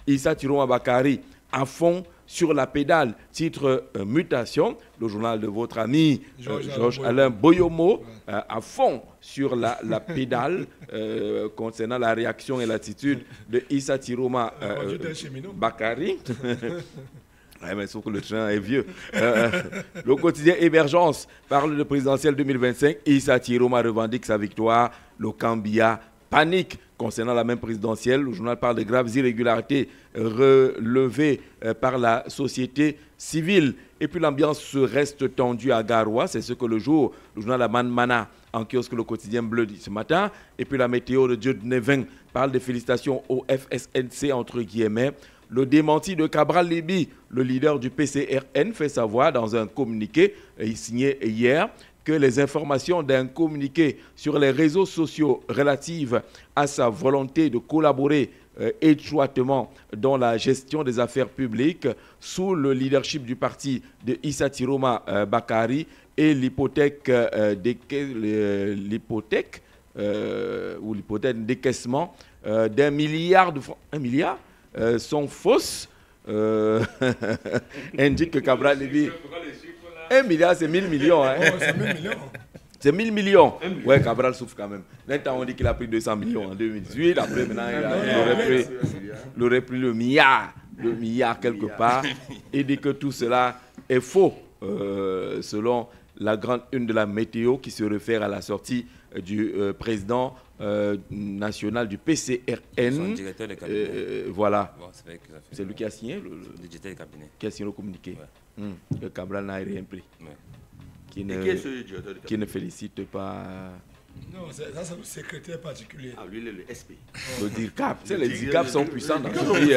Issa Tiroma Bakari à fond sur la pédale. Titre Mutation, le journal de votre ami Georges Alain Boyomo, à fond sur la pédale concernant la réaction et l'attitude de Issa Tiroma Bakari. Ouais, mais sauf que le train est vieux. Le quotidien Émergence parle de présidentielle 2025. Issa Tiroma revendique sa victoire. Le Cambia panique concernant la même présidentielle. Le journal parle de graves irrégularités relevées par la société civile. Et puis l'ambiance reste tendue à Garoua. C'est ce que le journal Aman Mana en kiosque le quotidien bleu dit ce matin. Et puis la météo de Dieu Nevin parle de félicitations au FSNC entre guillemets. Le démenti de Cabral Libi, le leader du PCRN, fait savoir dans un communiqué signé hier que les informations d'un communiqué sur les réseaux sociaux relatives à sa volonté de collaborer étroitement dans la gestion des affaires publiques sous le leadership du parti de Issa Tiroma Bakari et l'hypothèque décaissement d'1 milliard de francs. 1 milliard sont fausses, indique que Cabral Lévy. 1 milliard, c'est 1000 millions. Hein. Oh, c'est 1000 millions. C'est 1000 millions. Ouais, Cabral souffre quand même. D'un temps, on dit qu'il a pris 200 millions en 2018. Après, maintenant, il aurait pris le milliard quelque part. Et dit que tout cela est faux, selon la grande une de la météo qui se réfère à la sortie du président national du PCRN. Son directeur de cabinet. Voilà. Bon, c'est lui qui a signé le directeur de cabinet. Qui a signé le communiqué. Ouais. Que Cabral n'a rien pris. Ouais. Qui ne félicite pas. Non, ça c'est le secrétaire particulier. Ah, lui, le SP. Le DIRCAP. Les DIRCAP sont puissants dans ce pays.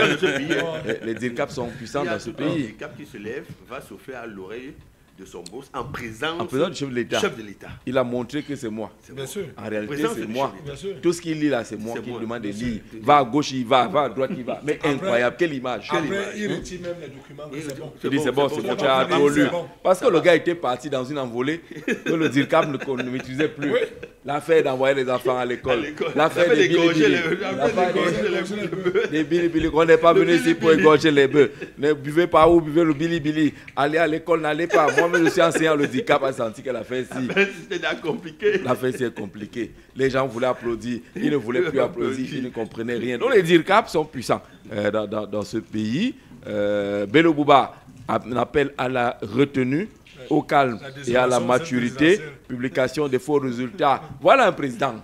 Les DIRCAP sont puissants dans ce pays. Le DIRCAP qui se lève va souffler à l'oreille de son boss en présence du chef de l'État. Il a montré que c'est moi. Bien sûr. En réalité, c'est moi. sûr. Tout ce qu'il lit là, c'est moi qui lui demande de lire. Va à gauche, il va à droite, il va. Mais après, incroyable, quelle image. Après, il retire même les documents, c'est bon. Il dit c'est bon, tu as trop lu. Parce que le gars était parti dans une envolée que le DIRCAP ne maîtrisait plus. L'affaire d'envoyer les enfants à l'école. L'affaire des bilibili. On n'est pas venu ici pour égorger les bœufs. Ne buvez pas où, buvez le bilibili. Allez à l'école, n'allez pas. Moi-même, je suis enseignant. Le DIRCAP a senti que l'affaire c'est compliqué. Les gens voulaient applaudir. Ils ne voulaient plus applaudir. Ils ne comprenaient rien. Donc les DIRCAP sont puissants dans ce pays. Bello Bouba appelle à la retenue, au calme et à la maturité, publication des faux résultats. Voilà un président.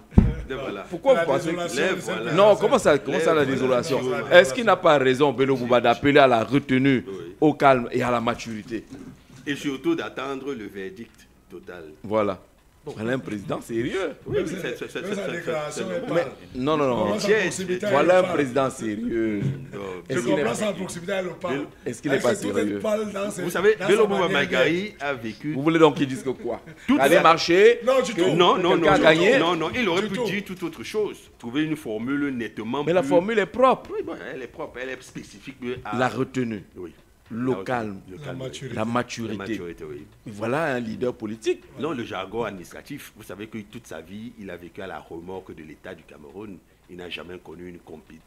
Pourquoi vous pensez que... Non, comment ça la désolation? Est-ce qu'il n'a pas raison, Bello Bouba, d'appeler à la retenue, au calme et à la maturité? Et surtout d'attendre le verdict total. Voilà. Voilà un président sérieux. Oui, sa déclaration est pas... Non. Voilà un président sérieux. Je comprends sa proximité à l'OPAL. Est-ce qu'il n'est pas sérieux? Vous savez, Bello Bouba Bakari a vécu... Vous voulez donc qu'il dise que quoi? Aller marcher? Non, du tout. Non, il aurait pu dire toute autre chose. Trouver une formule nettement Mais la formule est propre. Oui, elle est propre, elle est spécifique. La retenue. Oui. Le calme, la maturité. Oui. Voilà un leader politique. Non, le jargon administratif, vous savez que toute sa vie, il a vécu à la remorque de l'État du Cameroun. Il n'a jamais connu une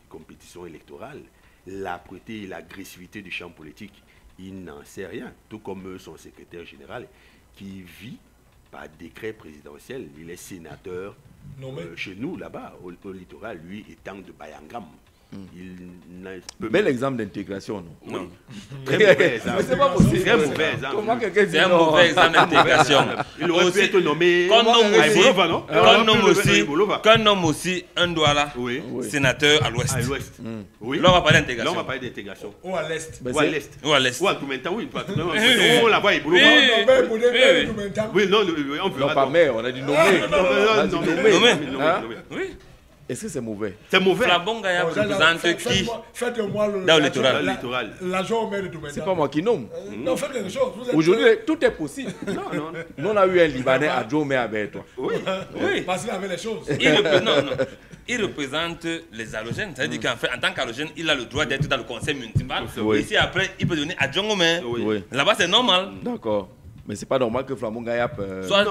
compétition électorale. L'âpreté et l'agressivité du champ politique, il n'en sait rien. Tout comme son secrétaire général, qui vit par décret présidentiel. Il est sénateur chez nous, là-bas, au littoral, lui étant de Bayangam. Bel exemple d'intégration, non? Oui. Très mauvais exemple. C'est pas possible. Très mauvais exemple. Comment quelqu'un dit C'est un mauvais exemple d'intégration. Il aurait pu être nommé qu'un homme aussi, un Douala, sénateur à l'ouest. Oui. Là, on va parler d'intégration. Là, on va parler d'intégration. Ou à l'est. Ou à l'est. Ou à l'est. Ou à Toumentan, oui. On là-bas, il boulot. Oui, non, on non, pas maire, on a dit nommé. Nommé. Oui. Est-ce que c'est mauvais? C'est mauvais. Flabongaya représente qui? Faites-moi dans le littoral. L'agent au maire de Toumentan. C'est pas moi qui nomme. Non, faites quelque chose. Aujourd'hui, tout est possible. Non. Nous, on a eu un Libanais à Djomé avec toi. Oui. Parce qu'il avait les choses. Il représente les halogènes. C'est-à-dire qu'en fait, en tant qu'halogène, il a le droit d'être dans le conseil municipal. Ici, après, il peut donner à Djongomé. Là-bas, c'est normal. D'accord. Mais c'est pas normal que Flamon Gayap... Soit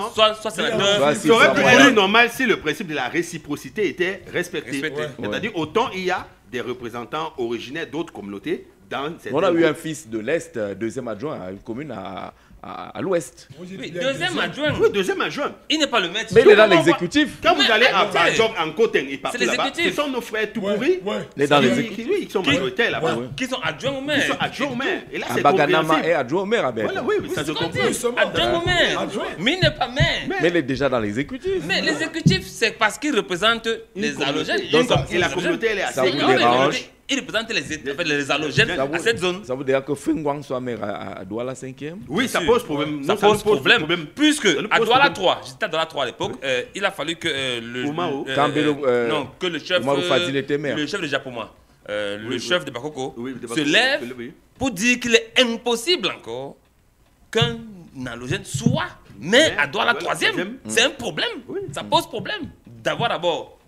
sénateur... Ça aurait pu être normal si le principe de la réciprocité était respecté. C'est-à-dire, autant il y a, des représentants originaires d'autres communautés dans cette... On a eu un fils de l'Est, deuxième adjoint à une commune à l'Ouest. Oui, deuxième adjoint. Oui, deuxième adjoint. Il n'est pas le maître. Mais il est dans l'exécutif. Quand vous allez à attendez. Bajok, en Côte et partout C'est là-bas, l'exécutif. ce sont nos frères tout pourris. Il est dans l'exécutif. Oui, ils sont majoritaires là-bas. Qui sont adjoints au Ils maire. sont adjoints au maire. Et là, c'est Baganama compréhensible. est adjoint au maire à Voilà, oui, ça se comprend. Adjoint au maire. Mais il n'est pas maire. Mais il est déjà dans l'exécutif. Mais l'exécutif, c'est parce qu'il représente les halogènes. Et la communauté, elle est Ça assez vous Non, mais dérange? il représente les halogènes à cette zone. Ça veut dire que Fengwang soit maire à Douala 5e? Oui, ça pose problème. Ça Non, pose problème. Puisque Ça nous à pose Douala problème. 3, j'étais à Douala 3 à l'époque, il a fallu que Kambelo, que le chef Oumarou Fadil était maire. le chef de Japoma, le chef de Bakoko, Oui, de se Bakoko, lève oui. pour dire qu'il est impossible encore qu'un halogène soit maire à Douala 3e. C'est un problème. Ça pose problème d'avoir d'abord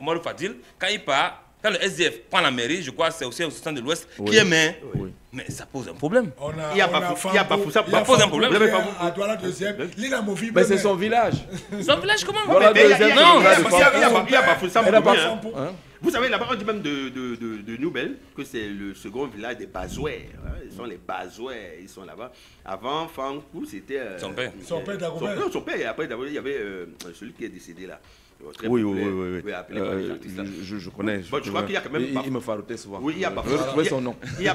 Oumarou Fadil, quand il part, quand le SDF prend la mairie, je crois que c'est aussi au centre de l'Ouest qui est maire. Oui. Mais ça pose un problème. Il y a Bafoussam. Ça pose un problème. À Douala deuxième, l'île a mauvais. Mais c'est son village. Son village comment? Voilà, Mais il y a- deuxième, il y a- non, il y a- de il y a- il y a- Fengwang. il y a Bafoussam Elle a pour pas rien, hein. hein? Vous savez, là-bas, on dit même de Nouvelle que c'est le second village des Bazouais. Ils sont les Bazouais, ils sont là-bas. Avant, Fankou, c'était... Son père. Son père Dagobert. Son père, et après, d'abord, il y avait celui qui est décédé là. Très Oui, populaire. oui. Appelé par les artistes, là. Je connais. Bon, je crois qu'il y a quand même Il me faroutait souvent. Oui, il y a Je Bafoussam. veux retrouver son nom. Il y a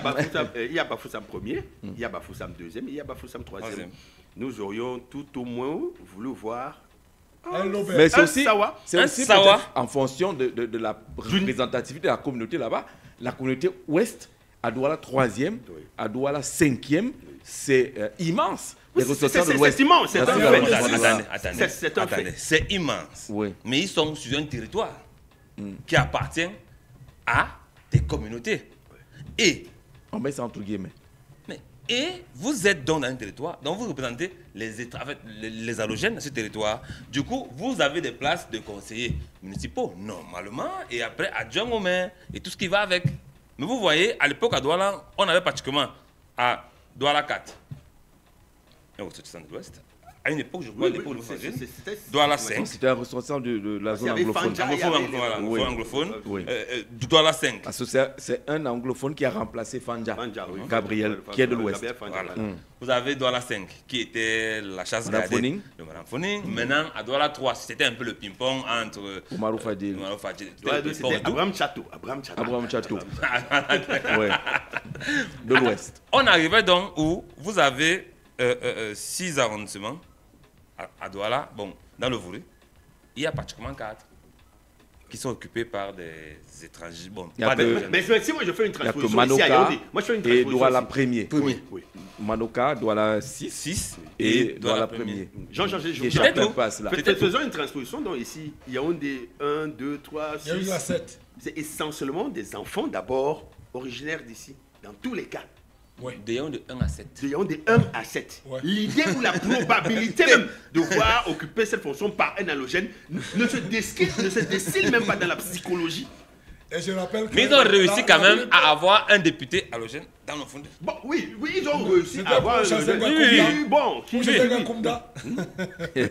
Bafoussam premier, il y a Bafoussam deuxième, il y a Bafoussam troisième. Troisième. Nous aurions tout au moins voulu voir Un Lobert. Mais c'est un aussi, Sawa. c'est Un aussi Sawa. peut-être en fonction de la représentativité de la communauté là-bas. La communauté ouest, à Douala 3e, à Douala 5e, c'est immense. Les ressortissants de l'ouest. C'est immense, c'est un Merci, fait. Laurent. Attendez. C'est immense. Oui. Mais ils sont sur un territoire qui appartient à des communautés. Et, On met ça entre guillemets. et vous êtes donc dans un territoire, donc vous représentez les halogènes de ce territoire. Du coup, vous avez des places de conseillers municipaux, normalement, et après adjoint au maire et tout ce qui va avec. Mais vous voyez, à l'époque à Douala, on avait pratiquement à Douala 4, et au centre de l'Ouest. À une époque, je crois, l'époque de Fangine, Douala 5. C'était un ressortissant de la zone Il y avait anglophone. Fanja. Anglophone. Oui. Douala 5. Parce que c'est un anglophone qui a remplacé Fanja. Gabriel, qui est de l'ouest. Voilà. Vous avez Douala 5, qui était la chasse Madame gardée. Foning. Le Madame Foning. Maintenant, à Douala 3, c'était un peu le ping-pong entre Oumarou Fadil. C'était Abraham Chateau. Abraham Chateau. Ouais. De l'ouest. On arrivait donc où vous avez 6 arrondissements à Douala. Bon, dans le Vouri, il y a pratiquement 4 qui sont occupés par des étrangers. Bon, Il y a pas que- des Mais si moi je fais une Il n'y a que transposition ici à Manoka Yaoundé. Moi je fais une et transposition Douala ici. premier. Oui. Manoka, Douala 6 6 et Douala premier. Jean-Jean, Qui est je chacun tout. passe là. faisons une transposition. Donc ici, Yaoundé 1, 2, 3, Il y a eu la 6. 7. C'est essentiellement des enfants d'abord originaires d'ici, dans tous les cas. de 1 à 7. De Yaoundé 1 à 7. Ouais. L'idée ou la probabilité même de voir occuper cette fonction par un halogène ne se destille même pas dans la psychologie. Et je rappelle que. Mais ils ont réussi quand même à avoir un député halogène dans le fond. Bon, oui, ils ont réussi C'était à avoir pour chasser un Gakoumba. oui, bon, Vous êtes un Koumda. Mais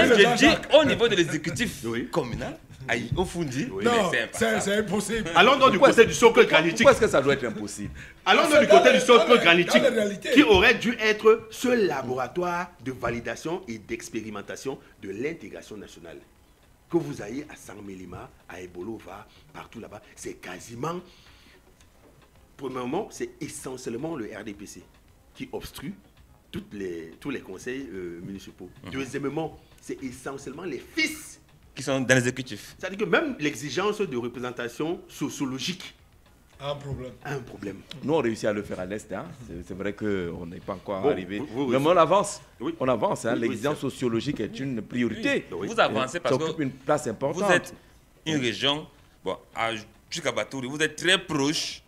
je dis au niveau de l'exécutif Oui. communal, au Fundi, Non, c'est c'est impossible. Allons donc du côté du socle granitique. Pourquoi est-ce que ça doit être impossible? Allons donc du côté du socle granitique, dans la réalité. qui aurait dû être ce laboratoire de validation et d'expérimentation de l'intégration nationale. Que vous ayez à Saint-Mélima, à Ebolova, partout là-bas, c'est quasiment... Premièrement, c'est essentiellement le RDPC qui obstrue tous les conseils municipaux. Deuxièmement, c'est essentiellement les fils. qui sont dans l'exécutif. C'est-à-dire que même l'exigence de représentation sociologique Un problème. a un problème. Nous, on réussit à le faire à l'Est. Hein. C'est vrai qu'on n'est pas encore Bon, arrivé. vous Mais on avance. Oui. On avance. Hein. Oui, oui, L'exigence sociologique est une priorité. Oui. Vous avancez parce Ça occupe que une place importante. vous êtes une région, bon, jusqu'à Batouri, vous êtes très proche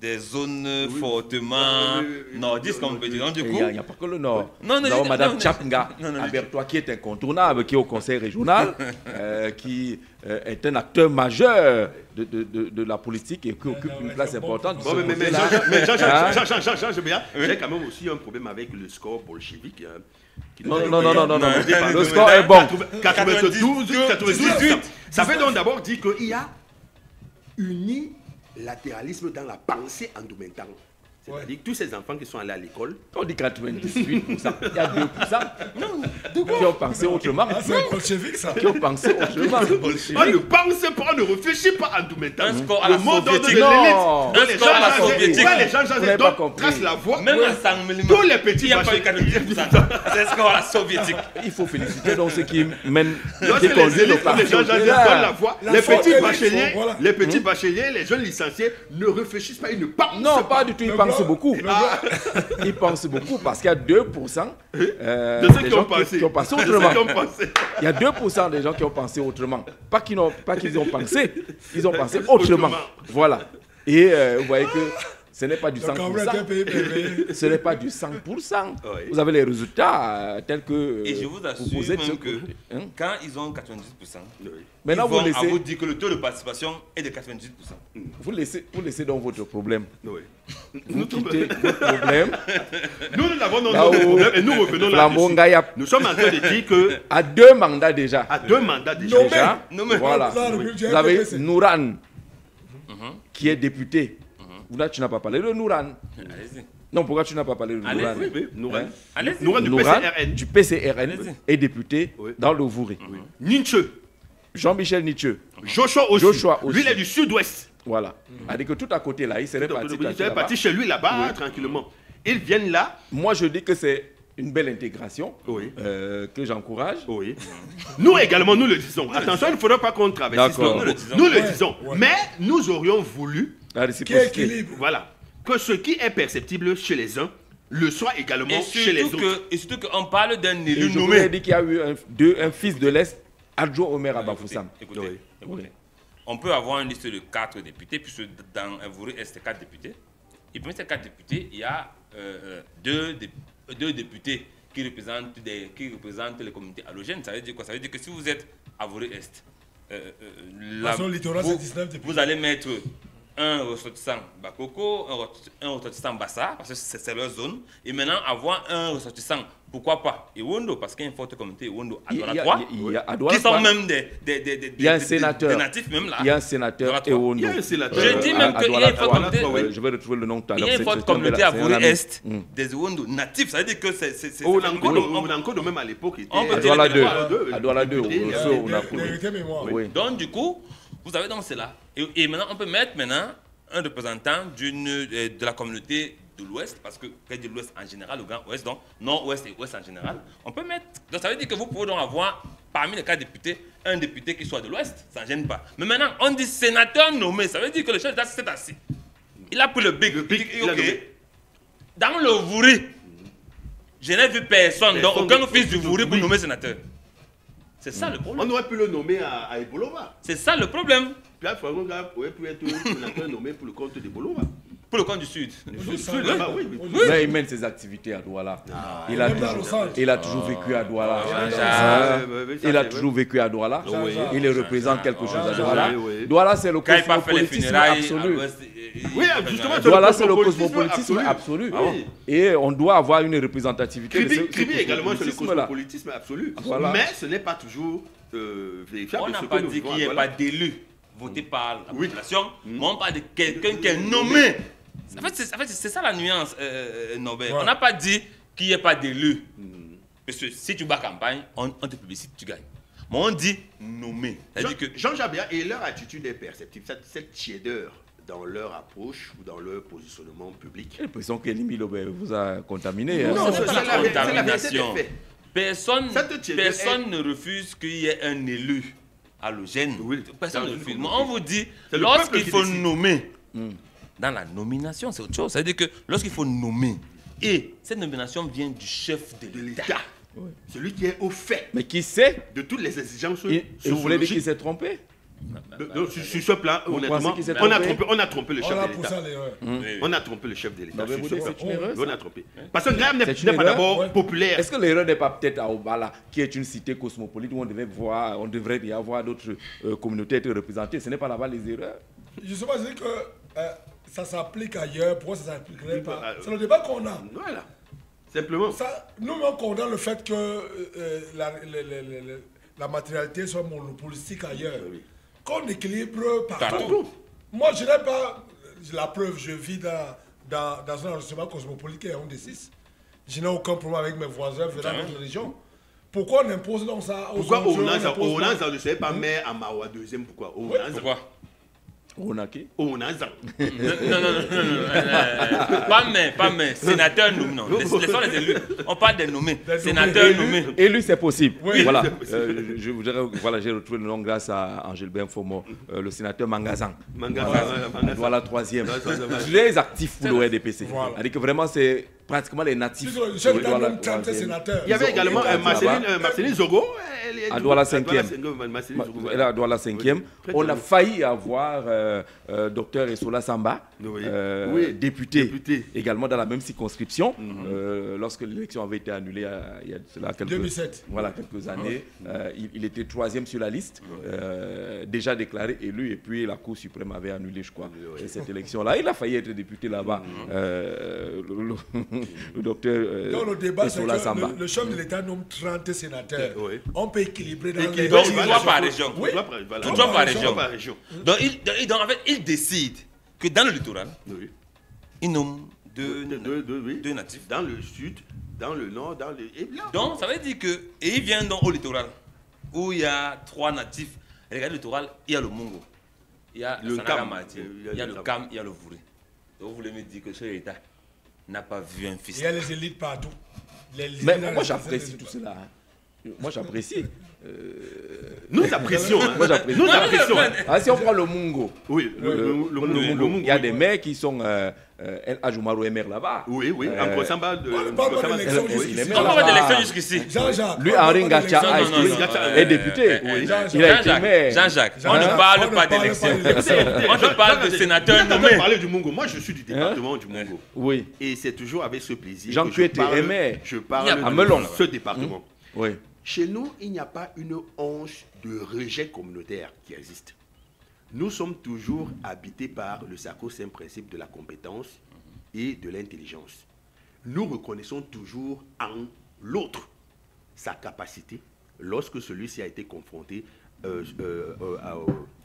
des zones fortement nordistes, comme on peut dire. Donc, du Et coup, il n'y a pas que le Nord. Non, non, Nous avons non, Mme non, Chapnga, non, Abertois, qui est incontournable, qui est au conseil régional, qui est un acteur majeur de la politique et qui occupe une place importante. Bon, mais Là, Jean, j'ai quand même aussi un problème avec le score bolchevique. Hein, qui Non, nous a non, été non, non, non, demandé non. par Le score est bon. 92, 98. Ça veut donc d'abord dire qu'il y a latéralisme dans la pensée endoumentaire. C'est-à-dire que tous ces enfants qui sont allés à l'école... On dit 98%, il y a 2% qui ont pensé autrement. Ah, c'est bolchevique, ça. Qui ont pensé autrement. On ne pense pas, on ne réfléchit pas endoumentaire. Un score à la Le monde de soviétique. l'élite. Non. Un score à la soviétique. Quand les gens Vous changent n'avez pas d'autres compris. tracent la voie. Même Ouais. l'enseignement, Tous les petits il n'y a pas eu bacheliers. 98%. C'est un score à la soviétique. Il faut féliciter donc ceux qui mènent, Lorsque qui les conduisent le élites, les parti gens au changent pouvoir. donnent la voie. La Les foi petits élite, bacheliers, voilà. les petits bacheliers, les jeunes licenciés ne réfléchissent pas, ils ne pensent Non, pas du tout, ils Le pensent blanc- beaucoup. le blanc- Ils pensent beaucoup parce qu'il y a 2% de des ceux qui ont gens pensé. qui ont pensé De ceux autrement. qui ont pensé. Il y a 2% des gens qui ont pensé autrement. Pas qu'ils ont pensé, ils ont pensé autrement. Voilà. Et vous voyez que ce n'est pas du Le Cameroun est 100%. un pays pervers. Ce n'est pas du 100%. Oui. Vous avez les résultats tels que Et je vous assure posez de ce même que côté, hein. quand ils ont 90%, Maintenant, ils vont vous à vous laissez, dire que le taux de participation est de 98%. vous laissez donc votre problème. Oui. Vous quittez votre problème. Nous avons Là notre où problème et nous revenons Flambeau là-dessus. Ngaya Nous sommes en train de dire que a 2 mandats déjà. à 2 mandats déjà, Nommé. Déjà, voilà. Là, le budget Vous avez PPC. Nouran, qui est député. Là, tu n'as pas parlé de Nouran. Allez-y. Non, pourquoi tu n'as pas parlé de Allez, Nouran? oui, oui, Nouran. Hein? Allez-y. Nouran du Nouran, PCRN. du PCRN, Allez-y. est député Oui. dans le Vouré. Nietzsche, Jean-Michel Nietzsche, Joshua aussi. Joshua aussi. Lui, il est du sud-ouest. voilà. A dit que tout à côté là, il serait parti. Il est parti chez lui là-bas, tranquillement. Ils viennent là. Moi, je dis que c'est une belle intégration Oui. que j'encourage. Oui. Nous également, nous le disons. Attention, il ne faudra pas qu'on traverse. D'accord. Nous le disons. Nous le Ouais, disons. ouais. Mais nous aurions voulu, La Qui réciprocité. équilibre. voilà, que ce qui est perceptible chez les uns le soit également Et chez les surtout autres. qu'on parle d'un Et élu je vous ai nommé. dit qu'il y a eu un fils de l'Est, adjoint au maire à Bafoussam. Écoutez, Oui. écoutez. On peut avoir une liste de 4 députés, puisque dans un Vouré, c'est 4 députés. Et parmi ces 4 députés, il y a 2 députés qui représentent les communautés halogènes. Ça veut dire quoi? Ça veut dire que si vous êtes à Vouré-Est, Façon littorale, c'est 19 députés. vous allez mettre un ressortissant Bakoko, un ressortissant Bassa, parce que c'est leur zone, et maintenant avoir un ressortissant, pourquoi pas, Iwondo, parce qu'il y a une forte communauté Iwondo à Douala 3, Il y a à Douala qui sont 3, même il y a un sénateur. des natifs même là. Il y a un sénateur Douala 3. Ewondo. Il y a un sénateur. Je dis même qu'il y a une forte communauté, Je vais retrouver le nom tout à il y l'heure. a une forte C'est communauté à c'est un ami. Vouré-Est Mm. des Iwondo natifs, ça veut dire que c'est Onanko, même à l'époque, était. On peut À dire Douala les 2. trois. À Douala 2. Député, On a Vérité mémoire. Oui. Donc du coup, vous avez donc cela. Et maintenant, on peut mettre un représentant de la communauté de l'Ouest, parce que quand je dis l'Ouest en général, le Grand Ouest, donc Nord-Ouest et Ouest en général, on peut mettre. Donc ça veut dire que vous pouvez donc avoir parmi les 4 députés, un député qui soit de l'Ouest, ça ne gêne pas. Mais maintenant, on dit sénateur nommé, ça veut dire que le chef d'État s'est assis. Il a pris le big. il a Ok. nommé. Dans le Vouré, je n'ai vu personne, donc Personne aucun de- fils du Vouré pour oui. nommer sénateur. C'est ça le problème. On aurait pu le nommer à Ebolova. C'est ça le problème. Puis là, Franck aurait pu être sénateur nommé pour le compte d'Ebolova. Pour le compte du Sud. Là-bas, oui. Mais il mène ses activités à Douala. Il a Même dans le toujours- centre. il a toujours vécu à Douala. Jean-Jacques. Il a toujours vécu à Douala. Oui. Il représente quelque chose à Jean-Jacques. Douala. Oui, oui. Douala, c'est le Quand il n'a pas fait les cosmopolitisme funérailles, absolu. Oui, justement, Douala, c'est le cosmopolitisme absolu. Oui. Et on doit avoir une représentativité de ce Kribi également, c'est le cosmopolitisme-là. cosmopolitisme absolu. Voilà. Mais ce n'est pas toujours vérifiable. On n'a ce que pas nous dit vivons qu'il n'y à ait Douala. pas d'élu voté par la Oui. population, mais on parle de quelqu'un qui est nommé. En fait, c'est ça la nuance, Norbert. Ouais. On n'a pas dit qu'il n'y ait pas d'élu. Parce que si tu bats campagne, on te publicite, tu gagnes. Mais on dit nommé. C'est-à-dire que Jean Jabia et leur attitude est perceptible. Cette tiédeur dans leur approche ou dans leur positionnement public. J'ai l'impression qu'Elimi Lobé vous a contaminé. hein. Non, c'est pas c'est la la vérité contamination. des faits. Personne ne refuse qu'il y ait un élu halogène. Oui. Personne Dans ne une refuse. Mais communauté. on vous dit, C'est le lorsqu'il peuple qui faut décide. nommer, dans la nomination, c'est autre chose. C'est-à-dire que lorsqu'il faut nommer, et cette nomination vient du chef de De l'État. l'État. Celui qui est au fait Mais qui sait? de toutes les exigences Et vous voulez dire qu'il sociologiques. s'est trompé? Donc, sur ce plan, Vous honnêtement, pensez qu'il s'est on a trompé trompé le On chef a de poussé l'État. l'erreur. Oui, oui. On a trompé le chef de l'État. Non, mais sur vous ce dites plan. c'est une erreur, On ça. a trompé. Parce que Graham C'est n'est une pas erreur. d'abord Ouais. populaire. Est-ce que l'erreur n'est pas peut-être à Obala, qui est une cité cosmopolite où on devrait y avoir d'autres communautés être représentées? Ce n'est pas là-bas les erreurs. Je ne sais pas, je dis que ça s'applique ailleurs. Pourquoi ça ne s'appliquerait pas? bah, C'est le débat qu'on a. Voilà. Simplement. Ça, nous-mêmes, on condamne le fait que la matérialité soit monopolistique ailleurs. Oui. Qu'on équilibre partout. Partout. Moi, je n'ai pas la preuve. Je vis dans un arrondissement cosmopolite et on D6. Je n'ai aucun problème avec mes voisins venant d'autres régions. Pourquoi on impose donc ça aux Pourquoi autres? Onanza ne serait pas maire à Maroua deuxième? Pourquoi Pourquoi? Ronaki. Onanza. Non. Pas mais. Sénateur nommé. Non. Les les élus. On parle des nommés. Sénateur nommé. Élu, c'est possible. Oui, voilà. c'est possible. J'ai retrouvé le nom grâce à Angèle Benfomo, le sénateur Mangazan. Mangazan. Voilà, troisième. Les actifs pour le RDPC. Voilà. C'est-à-dire que vraiment, c'est pratiquement les natifs. Le chef d'État nomme 30 sénateurs. Il y avait également Marceline Zogo. À Douala 5e. Elle est à Douala 5e. On a failli avoir docteur Essola Samba, député, également dans la même circonscription, lorsque l'élection avait été annulée il y a cela quelques années. Il était troisième sur la liste, déjà déclaré élu, et puis la Cour suprême avait annulé, je crois, cette élection-là. Il a failli être député là-bas, le docteur dans le débat, Essola Samba. Le chef de l'État nomme 30 sénateurs. On peut équilibrer dans les... Donc, il doit par région. Oui. Tout doit par région. Donc, en fait, il décide que dans le littoral, il nomme deux natifs. Dans le sud, dans le nord, dans le... Donc, ça veut dire que... Et il vient donc au littoral, où il y a 3 natifs. Et regardez le littoral, il y a le Mungo. Il y a le Sanaga Mati, il y a le Kam, il y a le Vouré. Donc, vous voulez me dire que ce l'État n'a pas vu un fils. Il y a les élites partout. Mais moi, j'apprécie tout cela. Moi, j'apprécie. Nous apprécions. Moi, j'apprécie. Nous apprécions. Si on prend le Mungo, Oui, le Mungo. il y a des maires qui sont Ajumaru est maire là-bas. Oui, en Kosamba. Il est On maire va de là-bas. l'élection jusqu'ici. Jean-Jacques. Lui, Henri Ngacha est député. Il a été maire. Jean-Jacques, on ne parle pas d'élection. On te parle de sénateur nommé. On parler du Mungo. Moi, je suis du département du Mungo. Oui. Et c'est toujours avec ce plaisir Jean que je parle de ce département. Oui. Chez nous, il n'y a pas une once de rejet communautaire qui existe. Nous sommes toujours habités par le sacro-saint principe de la compétence et de l'intelligence. Nous reconnaissons toujours en l'autre sa capacité lorsque celui-ci a été confronté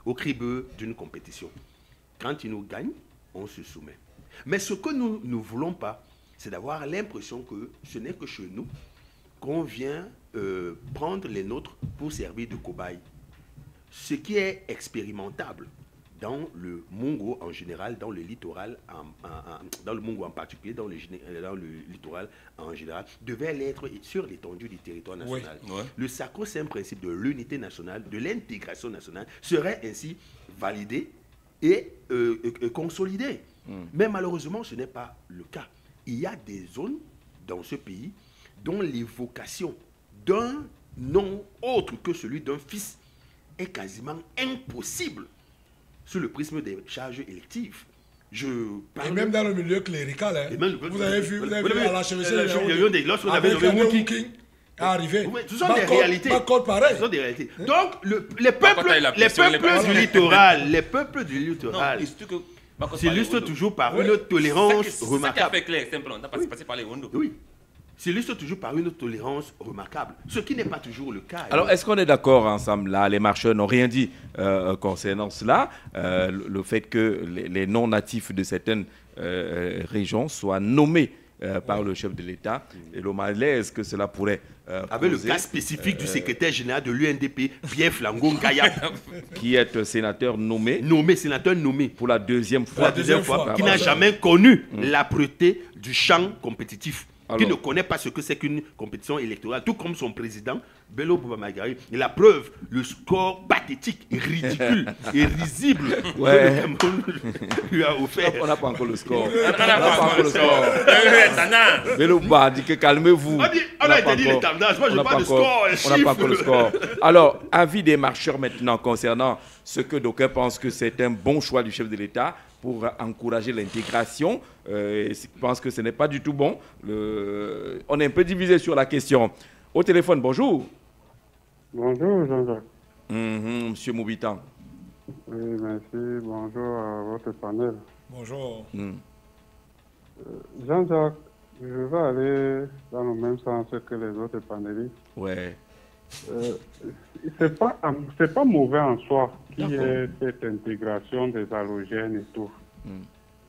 au cribeux d'une compétition. Quand il nous gagne, on se soumet. Mais ce que nous ne voulons pas, c'est d'avoir l'impression que ce n'est que chez nous qu'on vient prendre les nôtres pour servir de cobaye. Ce qui est expérimentable dans le Mungo en général, dans le littoral, dans le Mungo en particulier, dans le littoral en général, devait l'être sur l'étendue du territoire national. Oui. Le sacro-saint principe de l'unité nationale, de l'intégration nationale, serait ainsi validé et consolidé. Mais malheureusement, ce n'est pas le cas. Il y a des zones dans ce pays dont l'évocation d'un nom autre que celui d'un fils est quasiment impossible sous le prisme des charges électives. Et même dans le milieu clérical, vous avez vu à l'archevêché lorsqu'on avec avait le King arrivé. Ce sont des réalités. Pareil. Ce sont des réalités. Donc, les peuples du littoral s'illustrent toujours par une tolérance remarquable. C'est clair, simplement. On n'a pas passé par les Wondo. Oui. S'illustre toujours par une tolérance remarquable, ce qui n'est pas toujours le cas. Alors, est-ce qu'on est d'accord ensemble là? Les marcheurs n'ont rien dit concernant cela. Le fait que les non-natifs de certaines régions soient nommés par le chef de l'État et le malaise que cela pourrait avec le cas spécifique du secrétaire général de l'UNDP, Pierre Flangon Kaya, qui est sénateur nommé pour la deuxième fois, qui n'a jamais connu l'âpreté du champ compétitif. Qui ne connaît pas ce que c'est qu'une compétition électorale, tout comme son président, Bello Boubamagari. Et la preuve, le score pathétique, ridicule et risible que le Cameroun lui a offert. On n'a pas encore le score. On n'a pas encore le score. Bello Boubamagari dit que calmez-vous. On a été dit les tendances, moi je parle de score, on n'a pas encore le score. Alors, avis des marcheurs maintenant concernant ce que d'aucuns pensent que c'est un bon choix du chef de l'État pour encourager l'intégration. Je pense que ce n'est pas du tout bon. On est un peu divisé sur la question. Au téléphone, bonjour. Bonjour Jean-Jacques. Monsieur Moubitan. Oui, merci. Bonjour à votre panel. Bonjour. Jean-Jacques, je vais aller dans le même sens que les autres panélistes. Ouais. C'est pas mauvais en soi qu'il y ait cette intégration des halogènes et tout.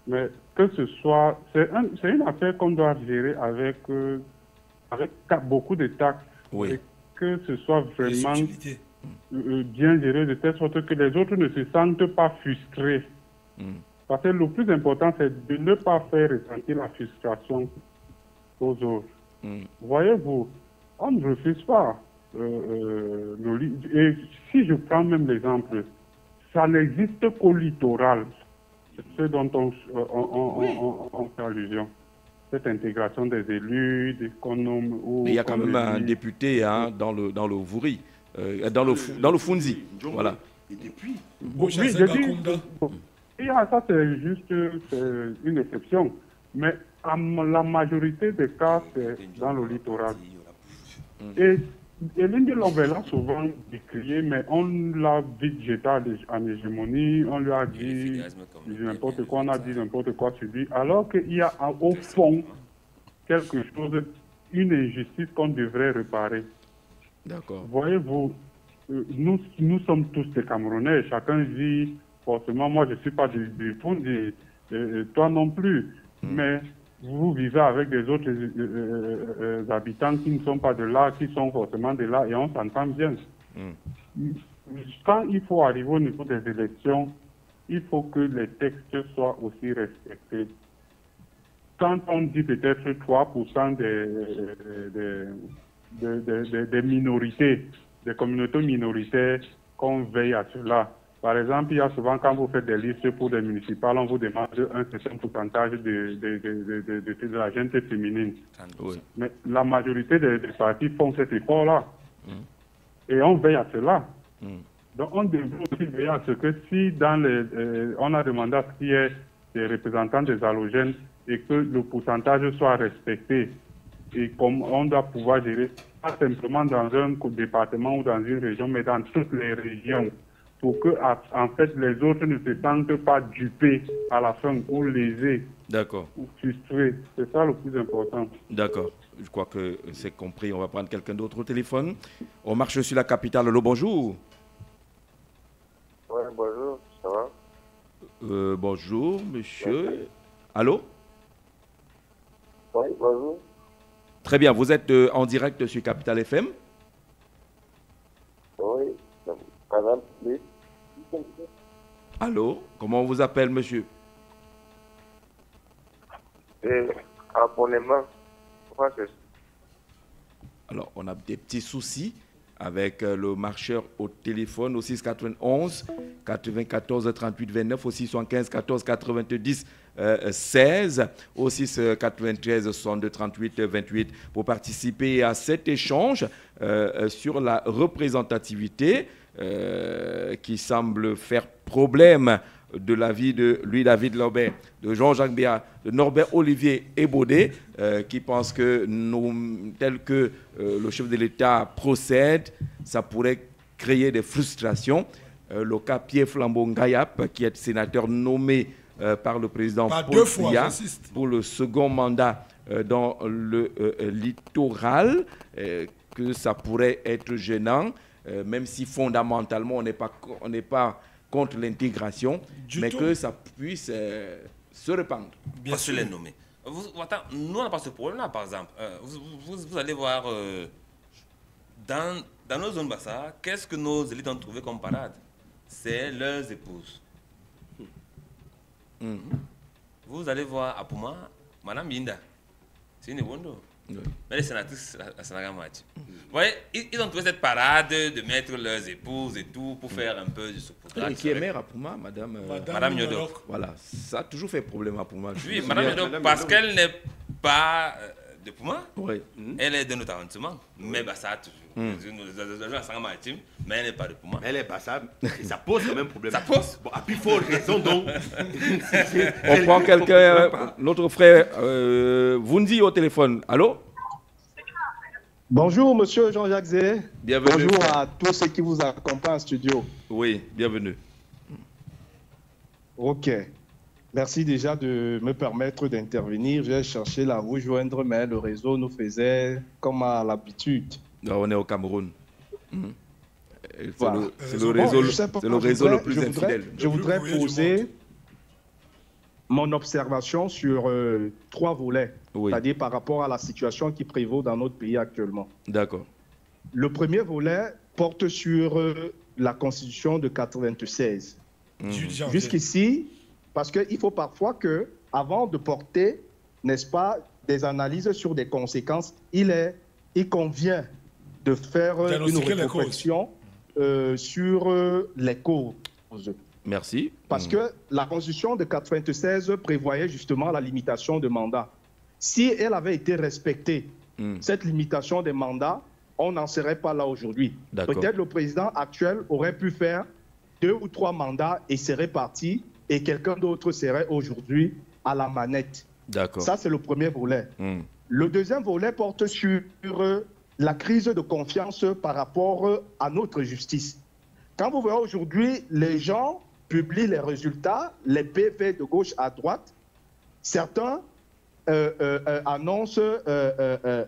Mais que ce soit, c'est une affaire qu'on doit gérer avec beaucoup de tact. Oui. Et que ce soit vraiment bien géré de telle sorte que les autres ne se sentent pas frustrés. Parce que le plus important, c'est de ne pas faire ressentir la frustration aux autres. Voyez-vous, on ne refuse pas. Et si je prends même l'exemple, ça n'existe qu'au littoral, ce dont on fait allusion. Cette intégration des élus, des économes... Mais il y a quand même un député dans le Vouri, dans le Funzi. Voilà. Et depuis... Oui, je dis... Ça, c'est juste une exception. Mais la majorité des cas, c'est dans le littoral. Et Lindy Lobé l'a souvent décrié, mais on l'a vite jeté en hégémonie, on lui a dit n'importe quoi, on a dit n'importe quoi sur lui, alors qu'il y a au fond quelque chose, une injustice qu'on devrait réparer. D'accord. Voyez-vous, nous sommes tous des Camerounais, chacun vit forcément, moi je ne suis pas du fond, toi non plus, mais vous vivez avec des autres habitants qui ne sont pas de là, qui sont forcément de là, et on s'entend bien. Quand il faut arriver au niveau des élections, il faut que les textes soient aussi respectés. Quand on dit peut-être 3% des minorités, des communautés minoritaires, qu'on veille à cela. Par exemple, il y a souvent, quand vous faites des listes pour des municipales, on vous demande un certain pourcentage de la gente féminine. Oui. Mais la majorité des partis font cet effort-là. Et on veille à cela. Donc, on devrait aussi veiller à ce que si on a demandé à ce qu'il y ait des représentants des halogènes et que le pourcentage soit respecté. Et comme on doit pouvoir gérer, pas simplement dans un département ou dans une région, mais dans toutes les régions, pour que, en fait, les autres ne se sentent pas dupés à la fin ou lésés. D'accord. Ou frustrés. C'est ça le plus important. D'accord. Je crois que c'est compris. On va prendre quelqu'un d'autre au téléphone. On marche sur la capitale. Allô, bonjour. Oui, bonjour. Ça va? Bonjour, monsieur. Allô? Oui, bonjour. Très bien. Vous êtes en direct sur Capital FM? Oui. Madame, oui. Allô? Comment on vous appelle, monsieur? Abonnement. Alors, on a des petits soucis avec le marcheur au téléphone au 691 94 38 29, au 615 14 90 16, au 693 62 38 28 pour participer à cet échange sur la représentativité qui semble faire problème de l'avis de Louis-David Lobé, de Jean-Jacques Béat, de Norbert Olivier Ebodé, qui pensent que tel que le chef de l'État procède, ça pourrait créer des frustrations. Le cas Pierre Flambeau Ngayap, qui est sénateur nommé par le président Paul Biya pour le second mandat dans le littoral, que ça pourrait être gênant, même si fondamentalement on n'est pas contre l'intégration, mais que ça puisse se répandre. Bien sûr, les nommer. Attends, nous, on n'a pas ce problème-là, par exemple. Vous allez voir, dans nos zones Bassa, qu'est-ce que nos élites ont trouvé comme parade? C'est leurs épouses. Vous allez voir à Pouma, Madame Yinda, c'est une bonne. Mais les sénatrices, ça n'a rien match. Vous voyez, ils ont trouvé cette parade de mettre leurs épouses et tout pour faire un peu de saupoudrage. Et qui est maire à Pouma, Madame Nyodok. Voilà, ça a toujours fait problème à Pouma. Oui, Madame Nyodok, parce qu'elle n'est pas de Pouma, oui. Elle est de notre arrondissement, mais bah, ça a toujours. Mais elle n'est pas de Pouma. Elle est pas ça, et ça pose quand même problème. Ça pose. Bon, à plus fort raison donc. On prend quelqu'un, notre frère Vundi au téléphone. Allô? Bonjour, monsieur Jean-Jacques Zé. Bienvenue. Bonjour à tous ceux qui vous accompagnent en studio. Oui, bienvenue. Ok. Merci déjà de me permettre d'intervenir. J'ai cherché à vous joindre, mais le réseau nous faisait comme à l'habitude. On est au Cameroun. Voilà. C'est le réseau le plus infidèle. Je voudrais poser mon observation sur 3 volets, c'est-à-dire par rapport à la situation qui prévaut dans notre pays actuellement. D'accord. Le premier volet porte sur la Constitution de 96. Jusqu'ici, parce qu'il faut parfois que, avant de porter, n'est-ce pas, des analyses sur des conséquences, il convient de faire une réflexion sur les causes. Merci. Parce que la Constitution de 96 prévoyait justement la limitation de mandat. Si elle avait été respectée, cette limitation des mandats, on n'en serait pas là aujourd'hui. Peut-être le président actuel aurait pu faire 2 ou 3 mandats et serait parti, et quelqu'un d'autre serait aujourd'hui à la manette. D'accord. Ça, c'est le premier volet. Le deuxième volet porte sur la crise de confiance par rapport à notre justice. Quand vous voyez aujourd'hui, les gens publient les résultats, les PV de gauche à droite. Certains annoncent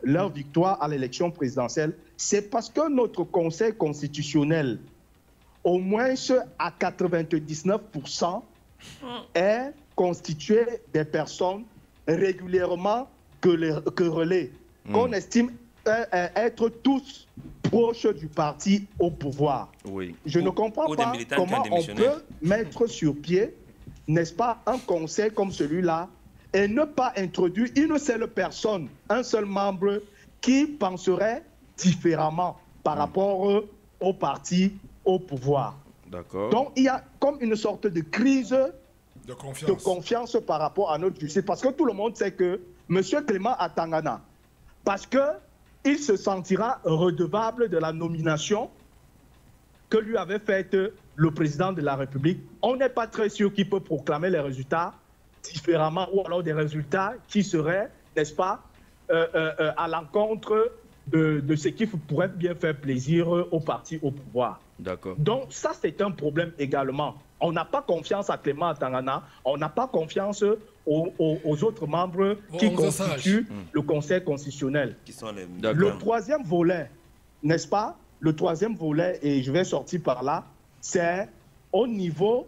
leur victoire à l'élection présidentielle. C'est parce que notre Conseil constitutionnel, au moins à 99%, est constitué des personnes régulièrement querellées, qu'on estime être tous proches du parti au pouvoir. Je ne comprends pas comment on peut mettre sur pied, n'est-ce pas, un conseil comme celui-là et ne pas introduire une seule personne, un seul membre qui penserait différemment par rapport au parti au pouvoir. Donc il y a comme une sorte de crise de confiance par rapport à notre justice, parce que tout le monde sait que M. Clément Atangana, parce qu'il se sentira redevable de la nomination que lui avait faite le président de la République, on n'est pas très sûr qu'il peut proclamer les résultats différemment, ou alors des résultats qui seraient, n'est-ce pas, à l'encontre de ce qui pourrait bien faire plaisir au parti au pouvoir. Donc ça, c'est un problème également. On n'a pas confiance à Clément Atangana, on n'a pas confiance aux autres membres qui constituent le Conseil constitutionnel. Le troisième volet, n'est-ce pas? Le troisième volet, et je vais sortir par là, c'est au niveau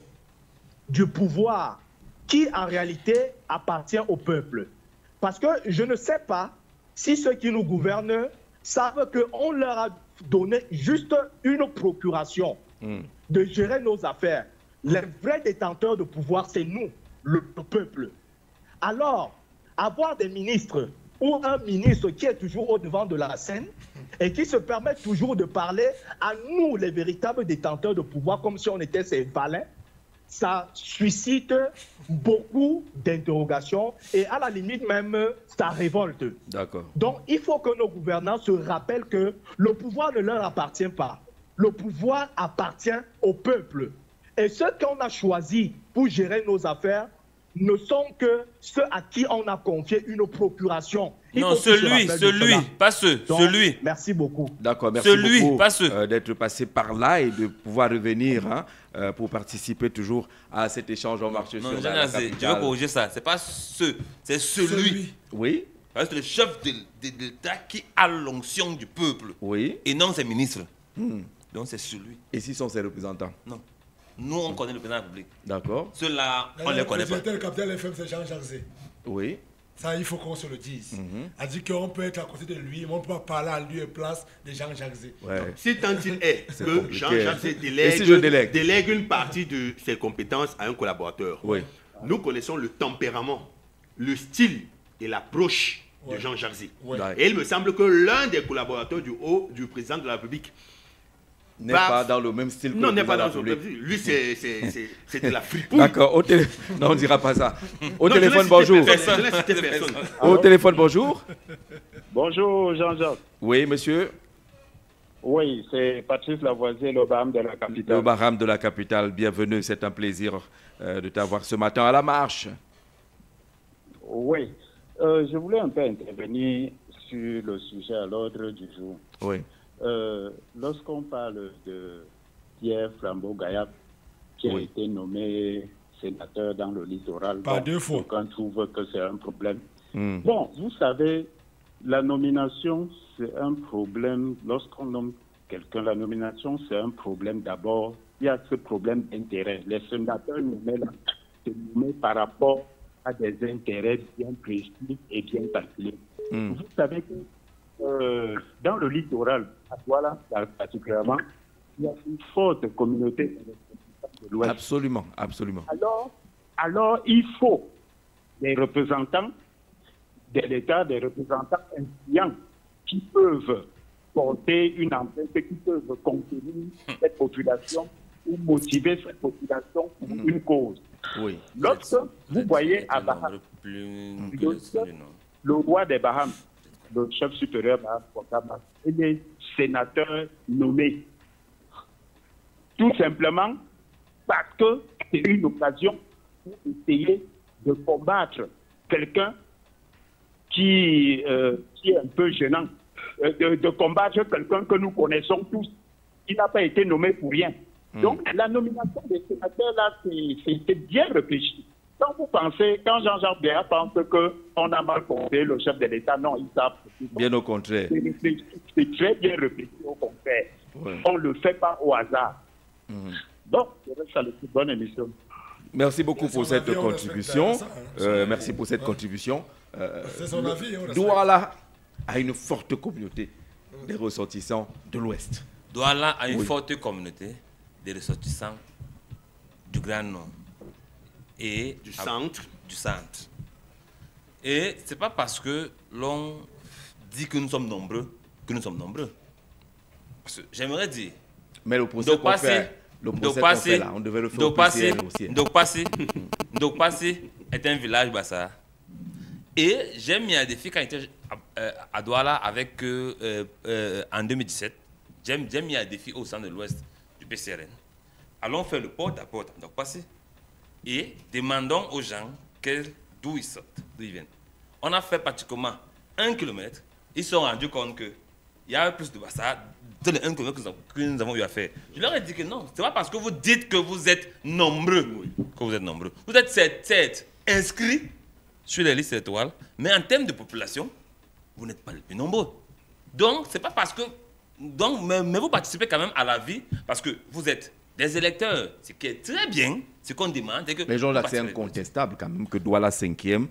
du pouvoir qui en réalité appartient au peuple. Parce que je ne sais pas si ceux qui nous gouvernent savent qu'on leur a donné juste une procuration de gérer nos affaires. Les vrais détenteurs de pouvoir, c'est nous, le peuple. Alors, avoir des ministres ou un ministre qui est toujours au devant de la scène et qui se permet toujours de parler à nous, les véritables détenteurs de pouvoir, comme si on était ses valets, ça suscite beaucoup d'interrogations et à la limite même, ça révolte. Donc, il faut que nos gouvernants se rappellent que le pouvoir ne leur appartient pas. Le pouvoir appartient au peuple. Et ceux qu'on a choisis pour gérer nos affaires ne sont que ceux à qui on a confié une procuration. Non, celui, pas ceux, donc, celui. Merci beaucoup. D'accord, merci beaucoup d'être passé par là et de pouvoir revenir pour participer toujours à cet échange en marche sur la capitale. Je vais corriger ça, c'est pas ceux, c'est celui. Oui. C'est le chef de l'État qui a l'onction du peuple. Oui. Et non ses ministres. Donc c'est celui. Et s'ils sont ses représentants? Non. Nous, on connaît le président de la République. D'accord. Ceux-là, on ne les connaît pas. Le capitaine FM, c'est Jean-Jacques Zé. Oui. Ça, il faut qu'on se le dise. A dit qu'on peut être à côté de lui, mais on ne peut pas parler à lui et place de Jean-Jacques Zé. Si tant il est que Jean-Jacques Zé délègue une partie de ses compétences à un collaborateur, nous connaissons le tempérament, le style et l'approche de Jean-Jacques Zé. Et il me semble que l'un des collaborateurs du président de la République n'est pas dans le même style que non, n'est pas dans le même style. Lui, c'est de la fripouille. D'accord. Non, on ne dira pas ça. Au téléphone, bonjour. Au téléphone, bonjour. Bonjour, Jean-Jacques. Oui, monsieur. Oui, c'est Patrice Lavoisier, le Baham de la capitale. Le Baham de la capitale. Bienvenue. C'est un plaisir de t'avoir ce matin à la marche. Oui. Je voulais un peu intervenir sur le sujet à l'ordre du jour. Oui. Lorsqu'on parle de Pierre Flambeau-Gayab, qui a été nommé sénateur dans le littoral, par 2 fois, on trouve que c'est un problème. Bon, vous savez, la nomination, c'est un problème lorsqu'on nomme quelqu'un. La nomination, c'est un problème d'abord. Il y a ce problème d'intérêt. Les sénateurs nommés là, c'est nommé par rapport à des intérêts bien précis et bien calculés. Vous savez que dans le littoral, à Douala particulièrement, il y a une forte communauté de l'Ouest. Absolument, absolument. Alors, il faut des représentants de l'État, des représentants influents qui peuvent porter une empreinte, qui peuvent contenir cette population ou motiver cette population pour une cause. Oui. Lorsque vous voyez à Bahamas, le roi des Bahamas, le chef supérieur Bahamas, et les sénateurs nommés, tout simplement parce que c'est une occasion pour essayer de combattre quelqu'un qui est un peu gênant, de combattre quelqu'un que nous connaissons tous, qui n'a pas été nommé pour rien. Donc, la nomination des sénateurs, là, c'est bien réfléchi. Quand Jean-Jacques Béat pense qu'on a mal compté le chef de l'État, non, il savent. Bien au contraire. C'est très bien réfléchi, au contraire. Ouais. On ne le fait pas au hasard. Donc, c'est une bonne émission. Merci beaucoup pour cette contribution. Merci pour cette contribution. C'est son avis. Douala a une forte communauté des ressortissants de l'Ouest. Douala a une forte communauté des ressortissants du Grand Nord et du centre. Et c'est pas parce que l'on dit que nous sommes nombreux que nous sommes nombreux. J'aimerais dire. Mais le procès qu'on fait, là, on devait le faire aussi. Dokpassi est un village bassa. Et j'ai mis un défi quand j'étais à Douala avec en 2017. J'ai mis un défi au centre de l'Ouest du PCRN. Allons faire le porte-à-porte à Dokpassi et demandons aux gens d'où ils sortent, d'où ils viennent. On a fait pratiquement 1 kilomètre. Ils se sont rendus compte qu'il y a plus de bassa dans les 1 kilomètre que nous avons eu à faire. Je leur ai dit que non, ce n'est pas parce que vous dites que vous êtes nombreux que vous êtes nombreux. Vous êtes certes inscrits sur les listes étoiles, mais en termes de population, vous n'êtes pas les plus nombreux. Donc, c'est pas parce que... Donc, mais vous participez quand même à la vie parce que vous êtes des électeurs. Ce qui est très bien, ce qu'on demande. Que mais Jean-Jacques, c'est incontestable quand même que Douala 5e,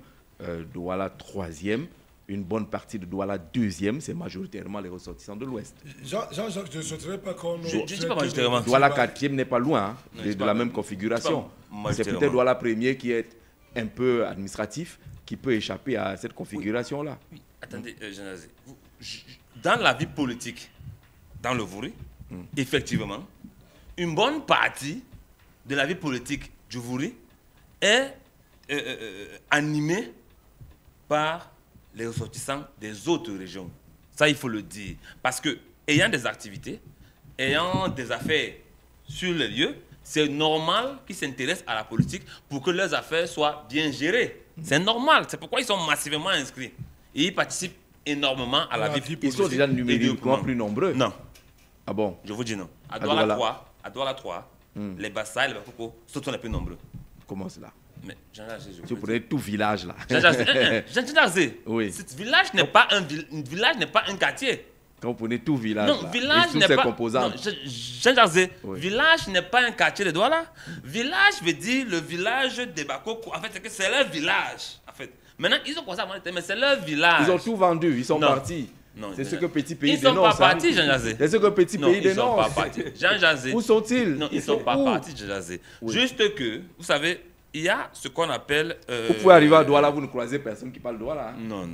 Douala 3e, une bonne partie de Douala 2e, c'est majoritairement les ressortissants de l'Ouest. Jean-Jacques, je ne souhaiterais pas qu'on... Je ne dis pas majoritairement. Douala 4e n'est pas loin de la même configuration. C'est peut-être Douala 1er qui est un peu administratif, qui peut échapper à cette configuration-là. Oui. Attendez, Jean-Jacques, dans la vie politique, dans le Vouri, effectivement, une bonne partie de la vie politique du Vouri est animée par les ressortissants des autres régions. Ça, il faut le dire. Parce que, ayant des activités, ayant des affaires sur les lieux, c'est normal qu'ils s'intéressent à la politique pour que leurs affaires soient bien gérées. C'est normal. C'est pourquoi ils sont massivement inscrits. Et ils participent énormément à la vie politique. Ils sont déjà numériquement plus nombreux. Non. Ah bon? Je vous dis non. À Douala 3, les Bassa et les Bakoko sont les plus nombreux. Comment cela? Mais Jean-Jacques, tu prenais tout village là. Jean-Jacques, oui. Ce village n'est pas un quartier. Quand vous prenez tout village non, là, village n'est pas composantes. Jean-Jacques, village n'est pas un quartier de Douala. Village veut dire le village des Bakoko. En fait, c'est leur village. En fait, maintenant ils ont commencé à vendre, mais c'est leur village. Ils ont tout vendu, ils sont partis. C'est ce que Petit Pays dénonce. Ils ne sont pas partis, Jean-Jacques. C'est ce que Petit Pays dénonce. Ils ne sont pas partis. Jean-Jacques. Où sont-ils? Non, ils ne sont pas partis, Jean-Jacques. Juste que, vous savez, il y a ce qu'on appelle... Vous pouvez arriver à Douala, vous ne croisez personne qui parle Douala. Non,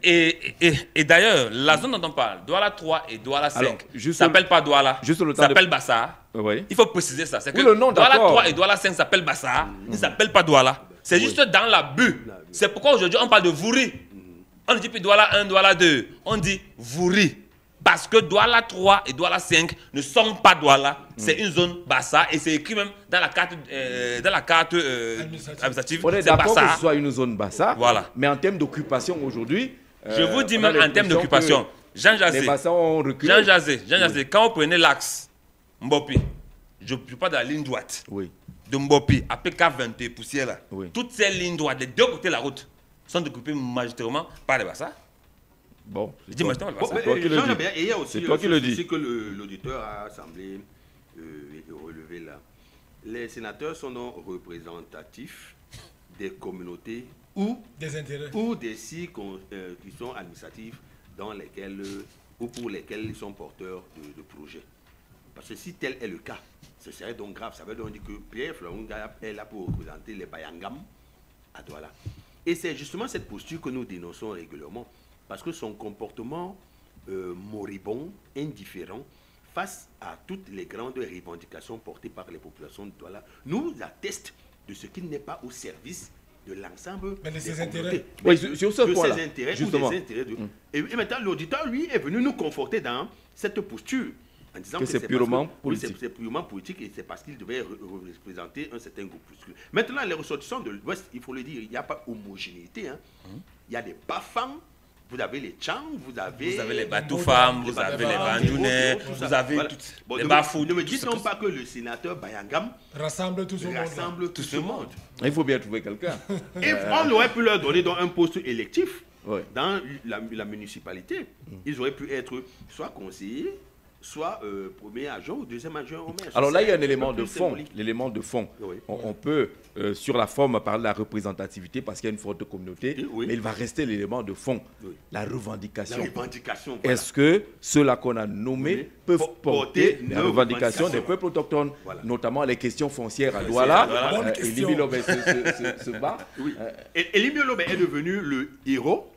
et d'ailleurs, la zone dont on parle, Douala 3 et Douala 5, ne s'appelle pas Douala, s'appelle Bassa. Oui. Il faut préciser ça. C'est que le nom, Douala 3 et Douala 5 s'appellent Bassa, ils ne s'appellent pas Douala. C'est juste dans la bulle. C'est pourquoi aujourd'hui on parle de Vouri. On ne dit plus Douala 1, Douala 2. On dit Vouri. Parce que Douala 3 et Douala 5 ne sont pas Douala. C'est une zone Bassa et c'est écrit même dans la carte, administrative. On est d'accord que ce soit une zone Bassa. Voilà. Mais en termes d'occupation aujourd'hui... je vous dis même en termes d'occupation. Jean Jazé. Les Bassas ont reculé. Jean Jazé, quand vous prenez l'axe Mbopi, je parle de la ligne droite. Oui. De Mbopi, à PK20 poussière là. Oui. Toutes ces lignes droites, des deux côtés de la route, sont occupées majoritairement par les Bassas. Bon, Je dis maintenant, c'est toi qui le dis. Et il y a aussi C'est toi qui le dis. ce que l'auditeur a semblé relever là. Les sénateurs sont donc représentatifs des communautés ou des intérêts ou des sites qui sont administratifs dans lesquels ou pour lesquels ils sont porteurs de projets. Parce que si tel est le cas, ce serait donc grave. Ça veut donc dire que Pierre Florunga est là pour représenter les Bayangam à Douala. Et c'est justement cette posture que nous dénonçons régulièrement. Parce que son comportement moribond, indifférent, face à toutes les grandes revendications portées par les populations de Douala, nous atteste de ce qu'il n'est pas au service de l'ensemble de ses communautés. intérêts. Oui, sur ce point-là, ses intérêts justement. ou des intérêts de... Et maintenant, l'auditeur, lui, est venu nous conforter dans cette posture. En disant que c'est purement politique. Oui, c'est purement politique et c'est parce qu'il devait représenter un certain groupe. Maintenant, les ressortissants de l'Ouest, il faut le dire, il n'y a pas homogénéité. Hein. Il y a des Bafang, vous avez les Tchang, vous avez les Batoufam, vous avez les Bandjounais, vous avez les Bafou. Ne me dites non pas que le sénateur Bayangam rassemble tout ce monde. Il faut bien trouver quelqu'un. Et on aurait pu leur donner dans un poste électif Ouais. dans la municipalité. Ils auraient pu être soit conseillers, soit premier agent ou deuxième agent au maire. Alors là, il y a un élément peu de plus fond. symbolique. L'élément de fond. Oui. On peut, sur la forme, parler de la représentativité parce qu'il y a une forte communauté, Oui. mais il va rester l'élément de fond, Oui. la revendication. La revendication. Voilà. Est-ce que ceux-là qu'on a nommés Oui. peuvent porter la nos revendication des revendications. peuples autochtones, Voilà. notamment les questions foncières à Douala? Bonne Et question. Libi Lobé se bat. Oui. Et Limio Lobé est devenu le héros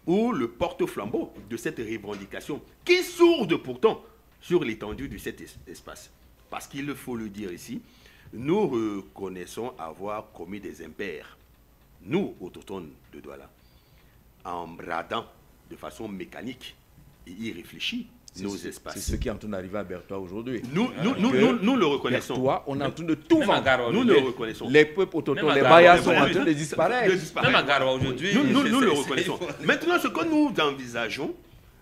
ou le porte-flambeau de cette revendication, qui est sourde pourtant sur l'étendue de cet espace. Parce qu'il faut le dire ici, nous reconnaissons avoir commis des impairs, nous, autochtones de Douala, en bradant de façon mécanique et irréfléchie nos espaces. C'est ce qui est en train d'arriver à Berthois aujourd'hui. Nous le reconnaissons. Berthois, on est en train de tout Même à vendre. Garoua Nous aujourd'hui. le reconnaissons. Les peuples autochtones, Même à les Garoua, Bayas même sont à en Garoua. train de disparaître. Même à Garoua aujourd'hui. Nous le c'est- reconnaissons. Maintenant, ce que nous envisageons,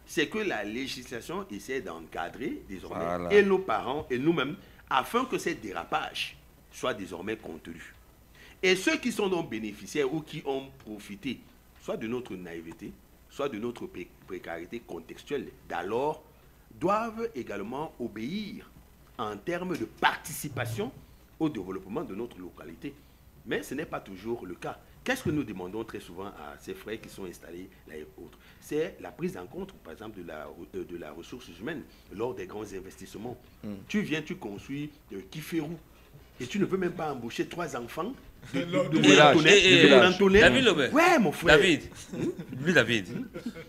c'est que la législation essaie d'encadrer désormais Voilà. et nos parents et nous-mêmes afin que ces dérapages soient désormais contenus. Et ceux qui sont donc bénéficiaires ou qui ont profité soit de notre naïveté, soit de notre précarité contextuelle d'alors, doivent également obéir en termes de participation au développement de notre localité. Mais ce n'est pas toujours le cas. Qu'est-ce que nous demandons très souvent à ces frères qui sont installés là et autres? C'est la prise en compte, par exemple, de la ressource humaine lors des grands investissements. Tu viens, tu construis Kiférou et tu ne peux même pas embaucher 3 enfants de village. Volantonnais. David Lobé. Ouais, mon frère. David,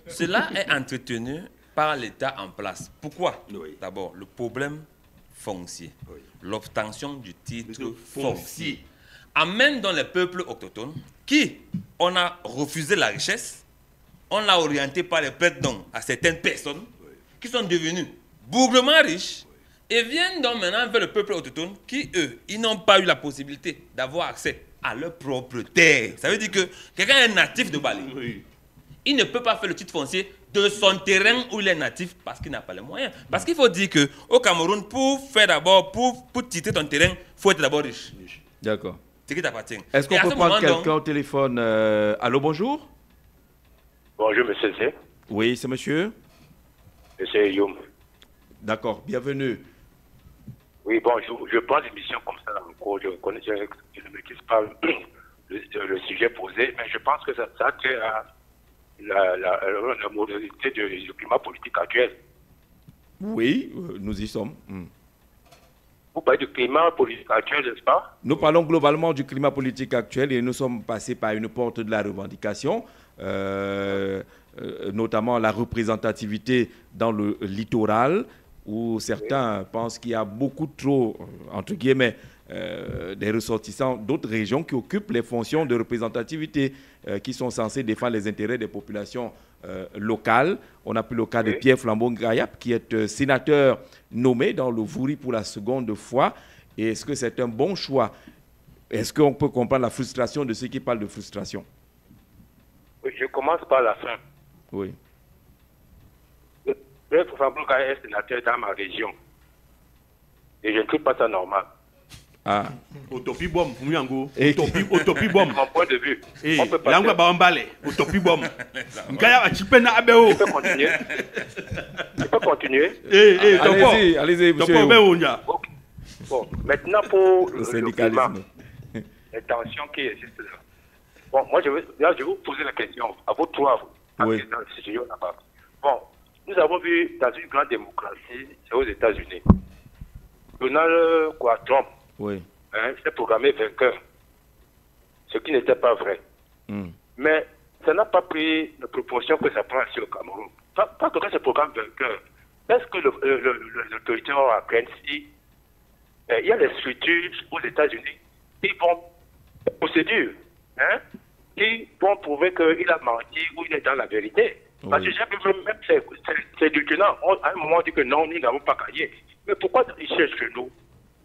cela est entretenu par l'État en place. Pourquoi? Oui. D'abord, le problème foncier, Oui. l'obtention du titre Le foncier, amène dans les peuples autochtones qui, on a refusé la richesse, on l'a orienté par les prête-dons à certaines personnes qui sont devenues bougrement riches et viennent donc maintenant vers le peuple autochtone qui, eux, ils n'ont pas eu la possibilité d'avoir accès à leur propre terre. Ça veut dire que quelqu'un est natif de Bali. Oui. Il ne peut pas faire le titre foncier de son terrain où il est natif parce qu'il n'a pas les moyens. Parce qu'il faut dire qu'au Cameroun, pour titrer ton terrain, il faut être d'abord riche. D'accord. C'est qui t'appartient. Est-ce qu'on Et à peut ce prendre moment, quelqu'un donc, au téléphone? Allô, bonjour? Bonjour, monsieur C. Oui, c'est monsieur? Monsieur Youm. D'accord, bienvenue. Oui, bon, je prends l'émission comme ça en cours. Je ne maîtrise pas le sujet posé, mais je pense que ça a trait à la modalité du climat politique actuel. Oui, nous y sommes. Vous parlez du climat politique actuel, n'est-ce pas? Nous parlons globalement du climat politique actuel et nous sommes passés par une porte de la revendication, notamment la représentativité dans le littoral, où certains pensent qu'il y a beaucoup trop, entre guillemets, des ressortissants d'autres régions qui occupent les fonctions de représentativité, qui sont censées défendre les intérêts des populations locales. On a pris le cas de Pierre Flambon-Grayap, qui est sénateur nommé dans le Vouri pour la seconde fois. Et est-ce que c'est un bon choix? Est-ce qu'on peut comprendre la frustration de ceux qui parlent de frustration? Oui, je commence par la fin. Oui. Pierre Flambon-Grayap est sénateur dans ma région. Et je ne trouve pas ça normal. Ah. Utopie bombe, Mouniango. Et- Utopie bombe. Mon point de vue. Eh, On peut passer. Yangwa Bambale, Utopie bombe. Nkaya Achipena Abeo. Je peux continuer. Je peux continuer. Eh, Allez-y, allez-y, monsieur. Topo Beounia. Ok. Bon, maintenant pour Le le syndicalisme. climat, les tensions qui existent là. Bon, moi je vais vous poser la question à vous trois, Oui. dans le studio là-bas. Bon, nous avons vu dans une grande démocratie, c'est aux États-Unis, Donald Trump Oui. s'est programmé vainqueur, ce qui n'était pas vrai. Hmm. Mais ça n'a pas pris la proportion que ça prend ici au Cameroun. Pas que quand ce programme vainqueur, est-ce que l'autorité américaine, si il y a des structures aux États-Unis qui vont procédure, hein, qui vont prouver qu'il a menti ou il est dans la vérité. Oui. Parce que j'ai vu même ces lieutenants, à un moment dit que non, nous n'avons pas gagné. Mais pourquoi ils cherchent chez nous,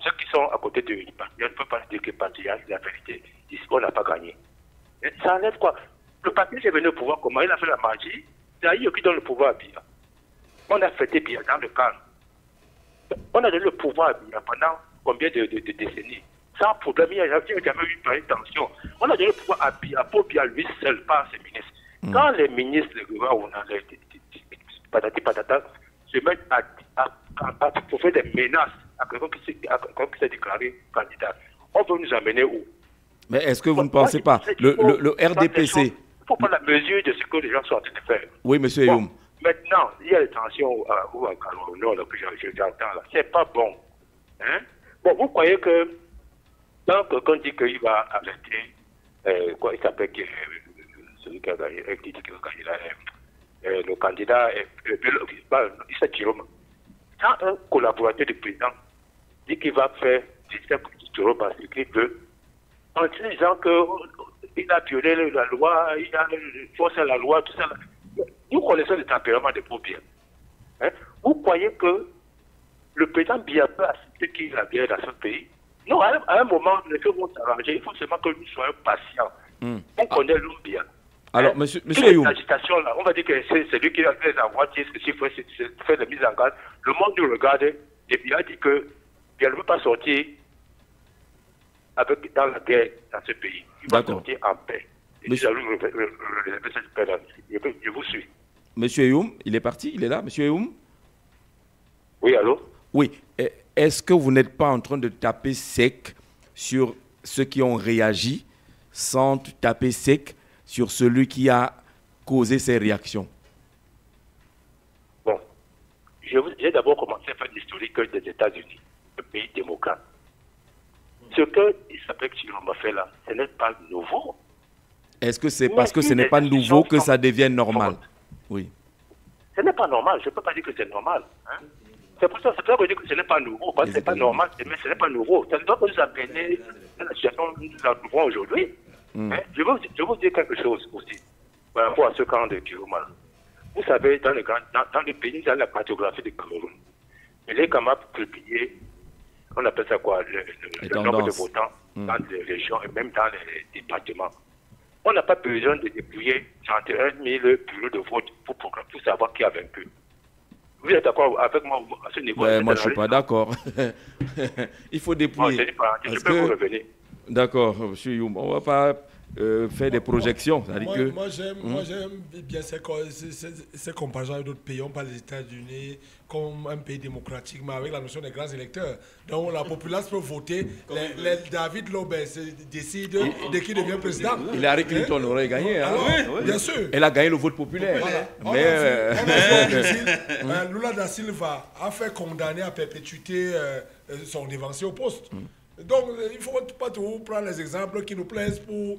ceux qui sont à côté de l'IPA, ils ne peuvent pas dire que c'est la vérité. Ils disent qu'on n'a pas gagné. Et ça enlève quoi? Le parti est venu au pouvoir, comment il a fait la magie? C'est Aïe qui donne le pouvoir à Biya. On a fêté Biya dans le calme. On a donné le pouvoir à Biya pendant combien de décennies? Sans problème, il n'y a jamais eu une tension. On a donné le pouvoir à Biya, pour Biya lui seul, pas à ses ministres. Quand les ministres de gouvernement, patati patata, se mettent pour faire des menaces à quelqu'un qui s'est déclaré candidat, on veut nous amener où? Mais est-ce que vous ne pensez pas, le RDPC... Il faut prendre la mesure de ce que les gens sont en train de faire. Oui, monsieur Bon, Youm. maintenant, il y a des tensions au Nord que j'entends là. C'est pas bon. Hein? Bon, vous croyez que quand quelqu'un dit qu'il va arrêter, quoi, il s'appelle celui qui a gagné, qui dit qu'il va gagner là, le candidat, il s'est tiré. Quand un collaborateur du président dit qu'il va faire du tiré parce qu'il veut, en disant qu'il a violé la loi, il a forcé la loi, tout ça. Nous connaissons le tempérament des pauvres. Hein? Vous croyez que le président Biya peut accepter qu'il a bien dans ce pays? Non, à un moment, les choses vont s'arranger. Il faut seulement que nous soyons patients. On connaît l'homme bien. Alors, hein? monsieur Youm. Youm. L'agitation, là, on va dire que c'est lui qui a fait les envois, qui fait la mise en garde. Le monde nous regarde et Biya dit que Biya ne veut pas sortir dans la guerre dans ce pays. Il va sortir en paix. Et Monsieur... Je vous suis. Monsieur Youm, il est parti, il est là, monsieur Youm? Oui, allô? Oui. Est-ce que vous n'êtes pas en train de taper sec sur ceux qui ont réagi sans taper sec sur celui qui a causé ces réactions? Bon, j'ai d'abord commencé à faire l'historique des États-Unis, un pays démocrate. Ce qu'il s'appelle Chiroma fait là, ce n'est pas nouveau. Est-ce que c'est parce que ce n'est pas nouveau que ça devient normal? Oui. Ce n'est pas normal, je ne peux pas dire que c'est normal. Hein? C'est pour ça que je dis que ce n'est pas nouveau, parce que ce n'est pas normal, mais ce n'est pas nouveau. Ça doit nous amener à la situation que nous avons aujourd'hui. Hein? Je vais vous dire quelque chose aussi, par rapport à ce camp de Chiroma. Vous savez, dans le pays, dans la cartographie du Cameroun, il est quand même publié, on appelle ça quoi, le nombre de votants dans les régions et même dans les départements. On n'a pas besoin de dépouiller 31 000 bureaux de vote pour savoir qui a vaincu. Vous êtes d'accord avec moi à ce niveau? Moi, je ne suis pas d'accord. Il faut dépouiller. Je peux vous revenir. D'accord, M. Youm. On ne va pas faire des projections. Moi, j'aime bien ces comparaisons avec d'autres pays. On parle des États-Unis comme un pays démocratique, mais avec la notion des grands électeurs. Donc la population peut voter. David Loeb décide de qui devient président. Hillary Clinton aurait gagné. Hein? Oui, bien sûr. Elle a gagné le vote populaire. Voilà. Mais Lula da Silva a fait condamner à perpétuité son évancé au poste. Donc, il ne faut pas toujours prendre les exemples qui nous plaisent pour...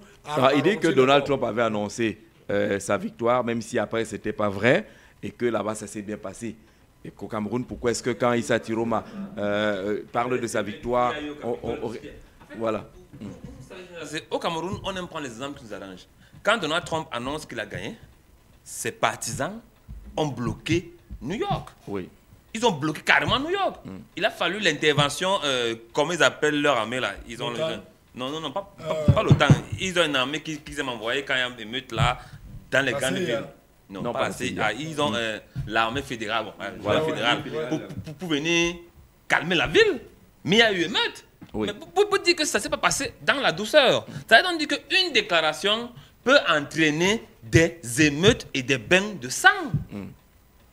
Il dit que Donald Trump avait annoncé sa victoire, même si après, ce n'était pas vrai, et que là-bas, ça s'est bien passé. Et qu'au Cameroun, pourquoi est-ce que quand Issa Tiroma parle de sa victoire, voilà. Au Cameroun, on aime prendre les exemples qui nous arrangent. Quand Donald Trump annonce qu'il a gagné, ses partisans ont bloqué New York. Oui. Ils ont bloqué carrément New York. Il a fallu l'intervention, comment ils appellent leur armée là. Ils ont non, pas l'OTAN. Ils ont une armée qui aiment envoyer quand il y a des meutes là, dans les grandes villes. Non, pas assez. Ils ont l'armée fédérale, pour venir calmer la ville. Mais il y a eu une meute. Oui. Mais pour dire que ça ne s'est pas passé dans la douceur. Ça veut dire qu'une déclaration peut entraîner des émeutes et des bains de sang.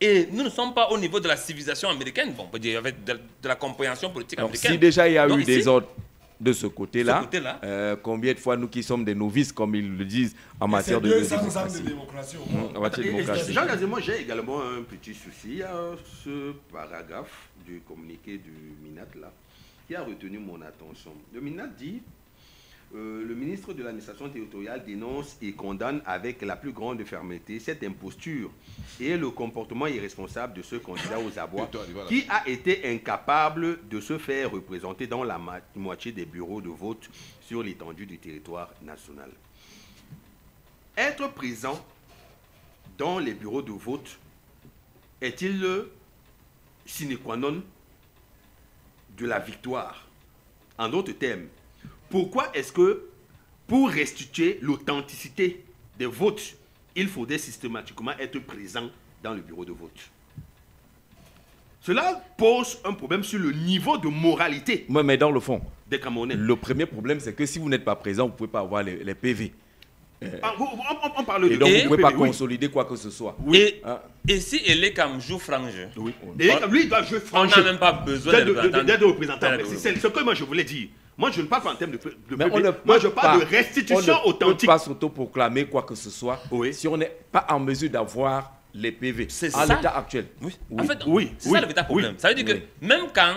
Et nous ne sommes pas au niveau de la civilisation américaine, bon, on peut dire avec de la compréhension politique américaine. Si déjà il y a Donc eu ici, des ordres de ce côté-là, combien de fois nous qui sommes des novices, comme ils le disent, en matière de démocratie. En matière de démocratie. Jean Gazement, j'ai également un petit souci à ce paragraphe du communiqué du MINAT là, qui a retenu mon attention. Le MINAT dit le ministre de l'administration territoriale dénonce et condamne avec la plus grande fermeté cette imposture et le comportement irresponsable de ce candidat aux abois qui a été incapable de se faire représenter dans la moitié des bureaux de vote sur l'étendue du territoire national. Être présent dans les bureaux de vote est-il le sine qua non de la victoire? En d'autres termes, pourquoi est-ce que, pour restituer l'authenticité des votes, il faudrait systématiquement être présent dans le bureau de vote? Cela pose un problème sur le niveau de moralité mais dans le fond, des Camerounais. Le premier problème, c'est que si vous n'êtes pas présent, vous ne pouvez pas avoir les PV. On parle de... Et donc, vous ne pouvez pas consolider quoi que ce soit. Et si Elekam joue franc jeu, lui, il doit jouer franc jeu. On n'a même pas besoin d'être représentant. C'est ce que moi je voulais dire. Moi, je ne parle pas en termes de PV. Moi, je parle de restitution authentique. On ne peut pas s'autoproclamer quoi que ce soit si on n'est pas en mesure d'avoir les PV à l'état actuel. Oui. En fait, c'est ça le véritable problème. Ça veut dire que même quand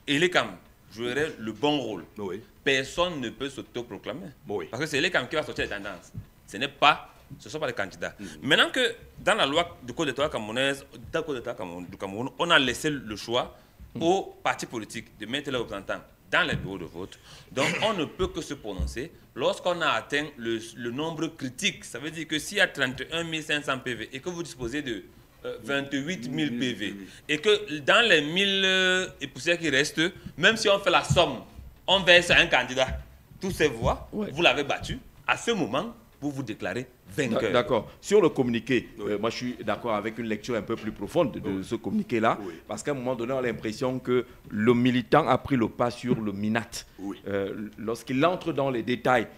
Elekam jouerait le bon rôle, personne ne peut s'autoproclamer. Parce que c'est Elekam qui va sortir les tendances. Ce ne sont pas les candidats. Maintenant que dans la loi du Code d'État camerounaise, dans le Code d'État du Cameroun, on a laissé le choix aux partis politiques de mettre leurs représentants dans les bureaux de vote. Donc, on ne peut que se prononcer lorsqu'on a atteint le nombre critique. Ça veut dire que s'il y a 31 500 PV et que vous disposez de 28 000 PV et que dans les 1000 et poussières qui restent, même si on fait la somme, on verse un candidat toutes ces voix, vous l'avez battu, à ce moment, vous vous déclarez vainqueur. D'accord. Sur le communiqué, moi je suis d'accord avec une lecture un peu plus profonde de ce communiqué-là, parce qu'à un moment donné, on a l'impression que le militant a pris le pas sur le MINAT. Lorsqu'il entre dans les détails,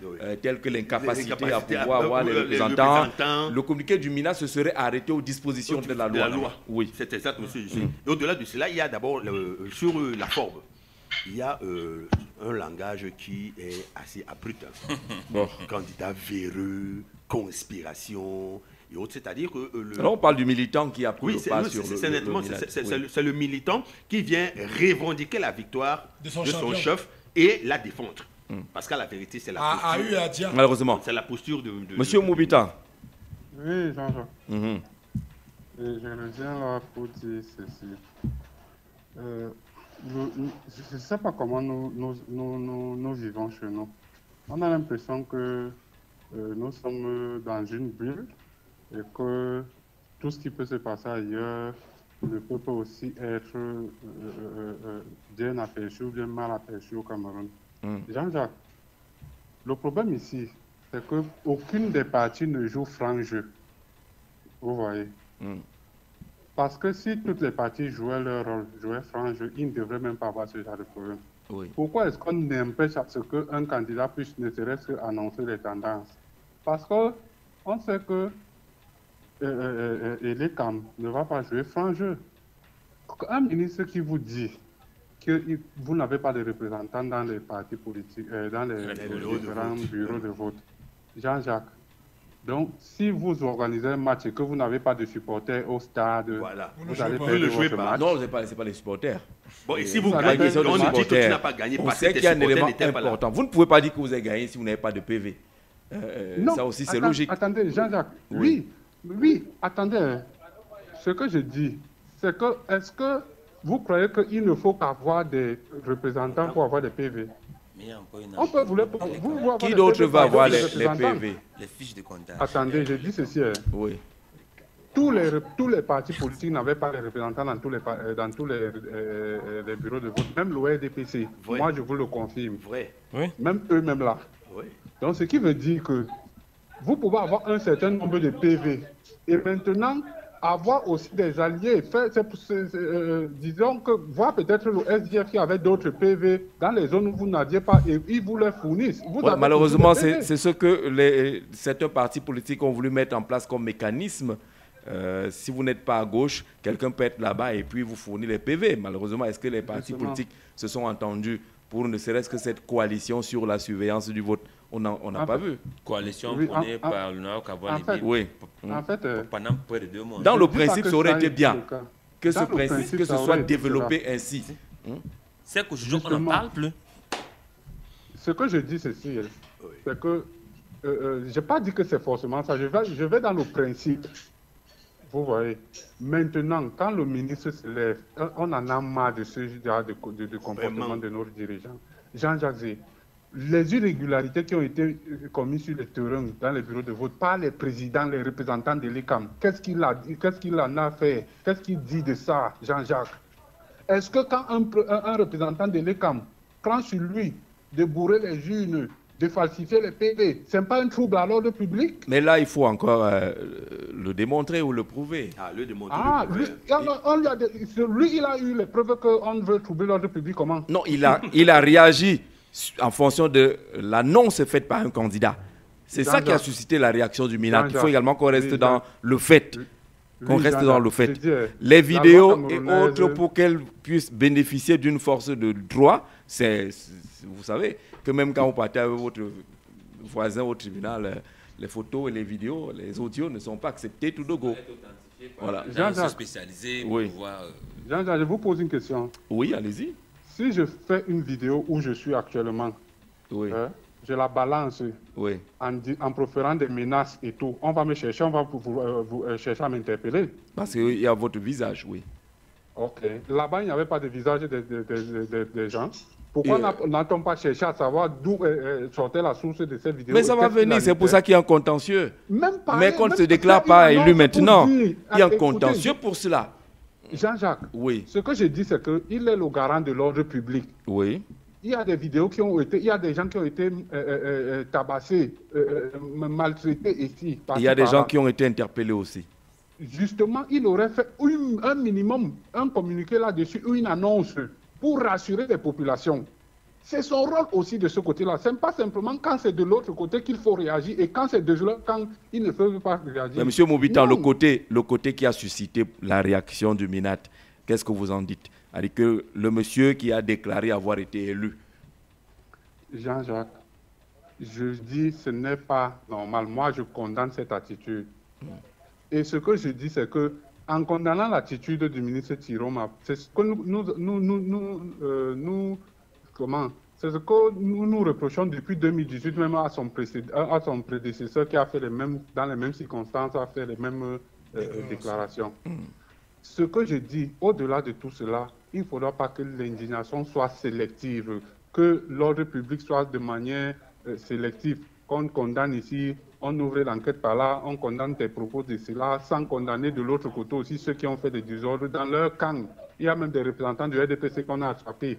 tels que l'incapacité à pouvoir avoir les représentants, le communiqué du MINAT se serait arrêté aux dispositions de la loi. Oui, c'est exact, monsieur. Et au-delà de cela, il y a d'abord, sur la forme, il y a un langage qui est assez abrupt. Candidat véreux, conspiration et autres. C'est-à-dire que... Alors on parle du militant qui a pris le pas sur c'est le militant qui vient revendiquer la victoire de son chef et la défendre. Parce qu'à la vérité, c'est la posture... Malheureusement. C'est la posture de Monsieur Moubita. Oui, Jean-Jean. Et je reviens là pour dire ceci. Je ne sais pas comment nous vivons chez nous. On a l'impression que nous sommes dans une bulle et que tout ce qui peut se passer ailleurs ne peut pas aussi être bien aperçu ou bien mal aperçu au Cameroun. Jean-Jacques, le problème ici, c'est qu'aucune des parties ne joue franc jeu. Vous voyez. Parce que si toutes les parties jouaient leur rôle, jouaient franc jeu, ils ne devraient même pas avoir ce genre de problème. Pourquoi est-ce qu'on empêche à ce qu'un candidat puisse ne serait-ce qu'annoncer les tendances? Parce qu'on sait que Elekam ne va pas jouer franc jeu. Un ministre qui vous dit que vous n'avez pas de représentants dans les partis politiques, dans les différents bureaux de vote, Jean-Jacques, donc, si vous organisez un match et que vous n'avez pas de supporters au stade, vous allez perdre votre match. Non, ce n'est pas les supporters. Bon, et si vous gagnez, on dit que tu n'as pas gagné parce que qu'il y a un élément important. Vous ne pouvez pas dire que vous avez gagné si vous n'avez pas de PV. Non, ça aussi, c'est logique. Attendez, Jean-Jacques. Oui, attendez. Ce que je dis, c'est que, est-ce que vous croyez qu'il ne faut qu'avoir des représentants pour avoir des PV? On peut qui d'autre va avoir les PV? Les fiches de comptage. Attendez, je dis ceci. Oui. Tous les partis politiques n'avaient pas les représentants dans tous les bureaux de vote, même l'ORDPC. Moi, je vous le confirme. Même eux-mêmes là. Donc, ce qui veut dire que vous pouvez avoir un certain nombre de PV. Et maintenant, avoir aussi des alliés. Disons que voir peut-être le SDF qui avait d'autres PV dans les zones où vous n'aviez pas et ils vous les fournissent. Malheureusement, c'est ce que certains partis politiques ont voulu mettre en place comme mécanisme. Si vous n'êtes pas à gauche, quelqu'un peut être là-bas et puis vous fournir les PV. Malheureusement, est-ce que les partis politiques se sont entendus pour ne serait-ce que cette coalition sur la surveillance du vote? On n'a pas vu. Coalition prônée par le Nord oui. Pendant près de 2 mois. Dans le principe, ça aurait été bien que ce principe, que ce soit développé ainsi. C'est qu'aujourd'hui, on n'en parle plus. Ce que je dis, c'est que je n'ai pas dit que c'est forcément ça. Je vais dans le principe. Vous voyez, maintenant, quand le ministre se lève, on en a marre de ce genre de comportement de nos dirigeants. Jean-Jacques Zé, les irrégularités qui ont été commises sur le terrain dans les bureaux de vote par les présidents, les représentants de l'ECAM, qu'est-ce qu'il en a fait? Qu'est-ce qu'il dit de ça, Jean-Jacques? Est-ce que quand un représentant de l'ECAM prend sur lui de bourrer les urnes, de falsifier les PV, ce n'est pas un trouble à l'ordre public? Mais là, il faut encore le démontrer ou le prouver. Le démontrer, lui, il a eu les preuves qu'on veut troubler l'ordre public, comment? Non, il a réagi en fonction de l'annonce faite par un candidat. C'est ça qui a suscité la réaction du MINAC. Il faut également qu'on reste dans le fait. Les vidéos et autres pour qu'elles puissent bénéficier d'une force de droit, vous savez que même quand vous partez avec votre voisin au tribunal, les photos et les vidéos, les audios ne sont pas acceptés tout de go. Voilà. Jean-Jacques, spécialisé pour pouvoir... Jean-Jacques, je vous pose une question. Oui, allez-y. Si je fais une vidéo où je suis actuellement, je la balance en proférant des menaces et tout, on va me chercher, on va vous chercher à m'interpeller. Parce qu'il y a votre visage, oui. Ok. Là-bas, il n'y avait pas de visage des gens. Pourquoi n'a-t-on pas cherché à savoir d'où sortait la source de cette vidéo? Mais ça va venir, c'est pour ça qu'il y a un contentieux. Mais qu'on ne se déclare pas élu maintenant. Il y a un contentieux pour cela. Jean-Jacques, ce que je dis, c'est qu'il est le garant de l'ordre public. Oui. Il y a des vidéos qui ont été... Il y a des gens qui ont été tabassés, maltraités ici. Il y a des gens qui ont été interpellés aussi. Justement, il aurait fait un minimum, un communiqué là-dessus, une annonce pour rassurer les populations. C'est son rôle aussi de ce côté-là. Ce n'est pas simplement quand c'est de l'autre côté qu'il faut réagir et quand c'est de l'autre, quand il ne peut pas réagir. Mais Monsieur Mobitan, le côté qui a suscité la réaction du MINAT, qu'est-ce que vous en dites? C'est-à-dire que le monsieur qui a déclaré avoir été élu. Jean-Jacques, je dis ce n'est pas normal. Moi, je condamne cette attitude. Et ce que je dis, c'est que en condamnant l'attitude du ministre Tiroma, c'est ce que c'est ce que nous reprochons depuis 2018, même à son prédécesseur qui a fait dans les mêmes circonstances, a fait les mêmes déclarations. Ce que je dis, au-delà de tout cela, il ne faudra pas que l'indignation soit sélective, que l'ordre public soit de manière sélective. Qu'on condamne ici, on ouvre l'enquête par là, on condamne tes propos de cela, sans condamner de l'autre côté aussi ceux qui ont fait des désordres dans leur camp. Il y a même des représentants du RDPC qu'on a attrapés.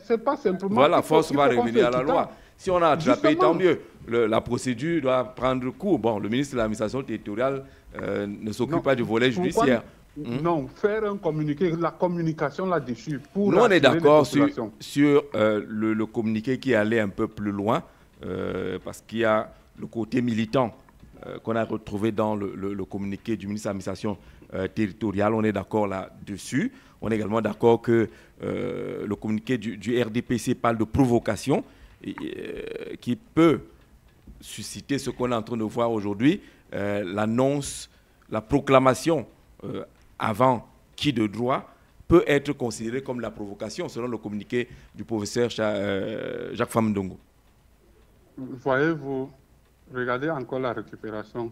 C'est pas simplement... Voilà, force va revenir à la loi. Si on a attrapé, tant mieux. La procédure doit prendre cours. Bon, le ministre de l'administration territoriale ne s'occupe pas du volet judiciaire. Non, faire un communiqué, la communication là-dessus. Nous, on est d'accord sur le communiqué qui allait un peu plus loin, parce qu'il y a le côté militant qu'on a retrouvé dans le communiqué du ministre de l'administration territoriale. On est d'accord là-dessus. On est également d'accord que le communiqué du RDPC parle de provocation qui peut susciter ce qu'on est en train de voir aujourd'hui, l'annonce, la proclamation avant qui de droit peut être considérée comme la provocation, selon le communiqué du professeur Jacques Famdongo. Voyez-vous, regardez encore la récupération.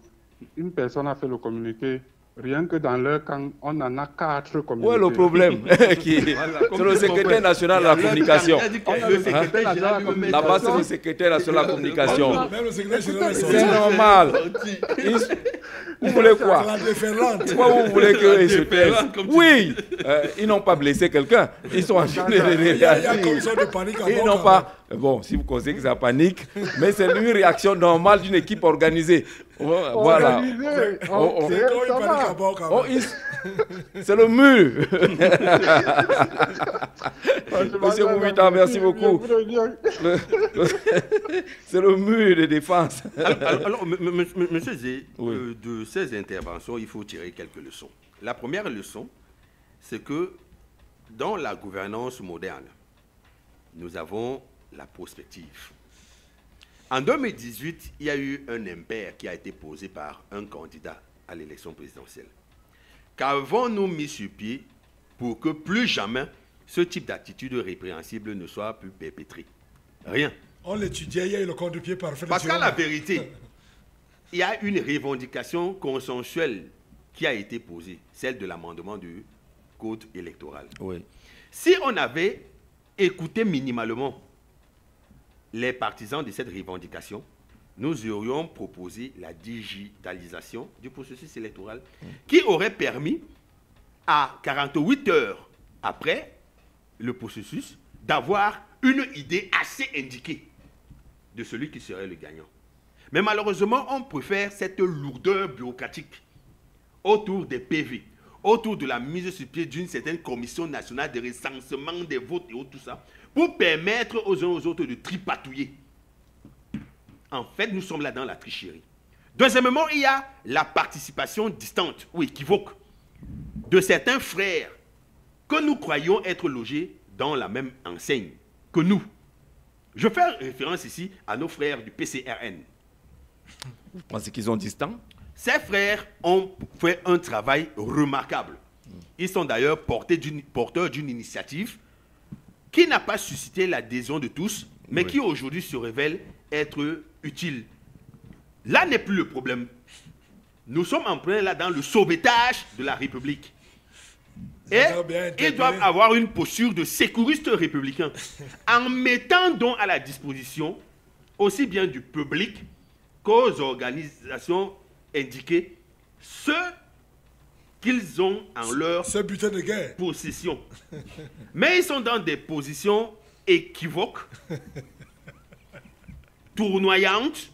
Une personne a fait le communiqué. Rien que dans leur camp, on en a 4 communiqués. Où est le problème? C'est le secrétaire national de la communication. Là-bas, c'est le secrétaire national de la communication. C'est normal. Vous voulez quoi? Pourquoi vous voulez qu'ils se taisent? Oui, ils n'ont pas blessé quelqu'un. Ils sont en train de réagir. Ils n'ont pas Bon, si vous considérez que ça panique, mais c'est une réaction normale d'une équipe organisée. Voilà. C'est le mur. Monsieur Moumita, merci beaucoup. C'est le mur de défense. Alors monsieur Zé, de ces interventions, il faut tirer quelques leçons. La première leçon, c'est que dans la gouvernance moderne, nous avons la prospective. En 2018, il y a eu un impair qui a été posé par un candidat à l'élection présidentielle. Qu'avons-nous mis sur pied pour que plus jamais ce type d'attitude répréhensible ne soit plus perpétré? Rien. On l'étudiait, il y a eu le compte de pied parfait. Parce qu'à la vérité, il y a une revendication consensuelle qui a été posée, celle de l'amendement du code électoral. Oui. Si on avait écouté minimalement les partisans de cette revendication, nous aurions proposé la digitalisation du processus électoral qui aurait permis à 48 heures après le processus d'avoir une idée assez indiquée de celui qui serait le gagnant. Mais malheureusement, on préfère cette lourdeur bureaucratique autour des PV, autour de la mise sur pied d'une certaine commission nationale de recensement des votes et tout ça, pour permettre aux uns aux autres de tripatouiller. En fait, nous sommes là dans la tricherie. Deuxièmement, il y a la participation distante ou équivoque de certains frères que nous croyons être logés dans la même enseigne que nous. Je fais référence ici à nos frères du PCRN. Vous pensez qu'ils sont distants? Ces frères ont fait un travail remarquable. Ils sont d'ailleurs porteurs d'une initiative qui n'a pas suscité l'adhésion de tous, mais qui aujourd'hui se révèle être utile. Là n'est plus le problème. Nous sommes en plein là dans le sauvetage de la République. Et ils doivent avoir une posture de sécuristes républicains en mettant donc à la disposition aussi bien du public qu'aux organisations indiquées ce qu'ils ont en leur butin de guerre. possession. Mais ils sont dans des positions équivoques, tournoyantes,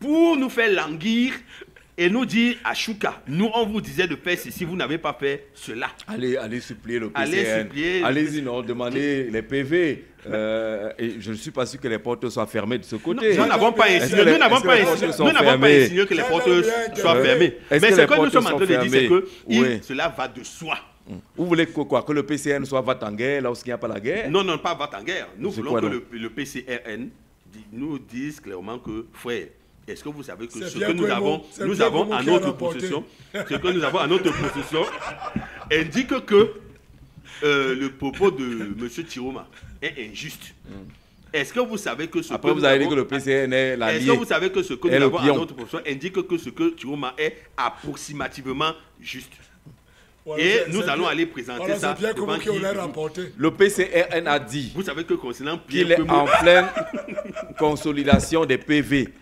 pour nous faire languir et nous dire à Chouka, nous on vous disait de faire ceci, vous n'avez pas fait cela. Allez supplier le PCN. Allez-y, non, demandez les PV. Et je ne suis pas sûr que les portes soient fermées de ce côté. Nous n'avons pas insinué que les portes soient fermées. Mais ce que nous sommes en train de dire, c'est que cela va de soi. Vous voulez que le PCN soit va-t-en-guerre là où il n'y a pas la guerre? Non, non, pas va-t-en-guerre. Nous voulons que le PCRN nous dise clairement que, frère, est-ce que vous savez que ce que nous avons à notre possession, indique que le propos de M. Tiroma est injuste? Est-ce que vous savez que ce Après, vous avez dit que le PCN est l'allié. Est-ce que vous savez que ce que nous avons à notre possession indique que ce que Tiroma est approximativement juste? Et nous allons aller présenter ça devant qui. Le PCRN a dit vous savez que concernant qu'il est en pleine consolidation des PV.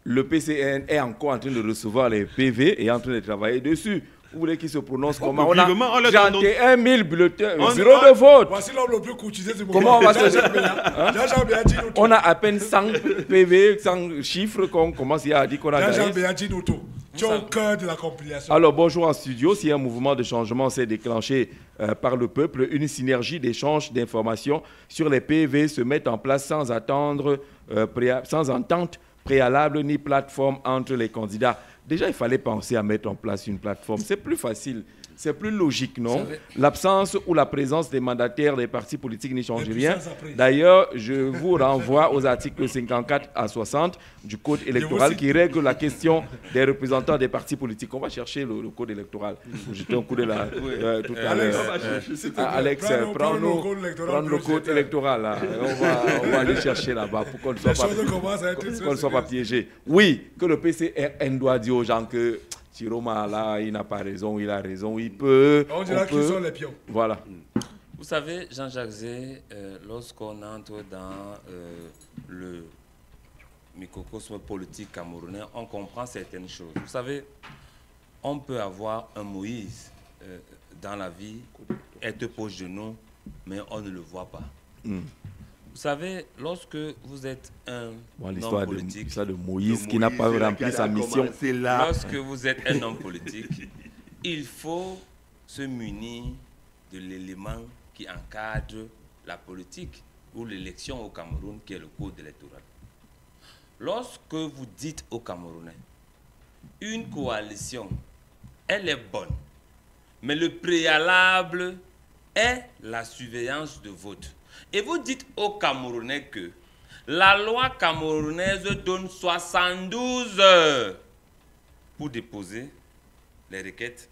Le PCN est encore en train de recevoir les PV et en train de travailler dessus. Vous voulez qu'il se prononce comment? On a 31 000 bulletins, zéro de vote. Voici l'homme le plus courtisé du monde. Comment on va se... On a à peine 100 PV, 100 chiffres qu'on commence à dire qu'on a gagné. Tu es au cœur de la compilation. Alors bonjour en studio. Si un mouvement de changement s'est déclenché par le peuple, une synergie d'échange d'informations sur les PV se met en place sans entente préalable ni plateforme entre les candidats. Déjà, il fallait penser à mettre en place une plateforme. C'est plus facile, c'est plus logique, non? L'absence ou la présence des mandataires des partis politiques n'y change rien. D'ailleurs, je vous renvoie aux articles 54 à 60 du Code électoral qui règle la question des représentants des partis politiques. On va chercher le Code électoral. Jeter un coup de la... tout à l'heure. Alex, prends le Code électoral. Là. On va aller chercher là-bas pour qu'on ne soit pas piégé. Oui, que le PCRN doit dire aux gens que Tiroma, là, il n'a pas raison, il a raison, il peut. On dira qu'ils sont les pions. Voilà. Vous savez, Jean-Jacques Zé, lorsqu'on entre dans le microcosme politique camerounais, on comprend certaines choses. Vous savez, on peut avoir un Moïse dans la vie, être proche de nous, mais on ne le voit pas. Vous savez, lorsque vous êtes un l'histoire homme politique, de Moïse qui n'a pas rempli sa mission. Lorsque vous êtes un homme politique, il faut se munir de l'élément qui encadre la politique ou l'élection au Cameroun, qui est le code électoral. Lorsque vous dites aux Camerounais, une coalition, elle est bonne, mais le préalable est la surveillance de vote. Et vous dites aux Camerounais que la loi camerounaise donne 72 heures pour déposer les requêtes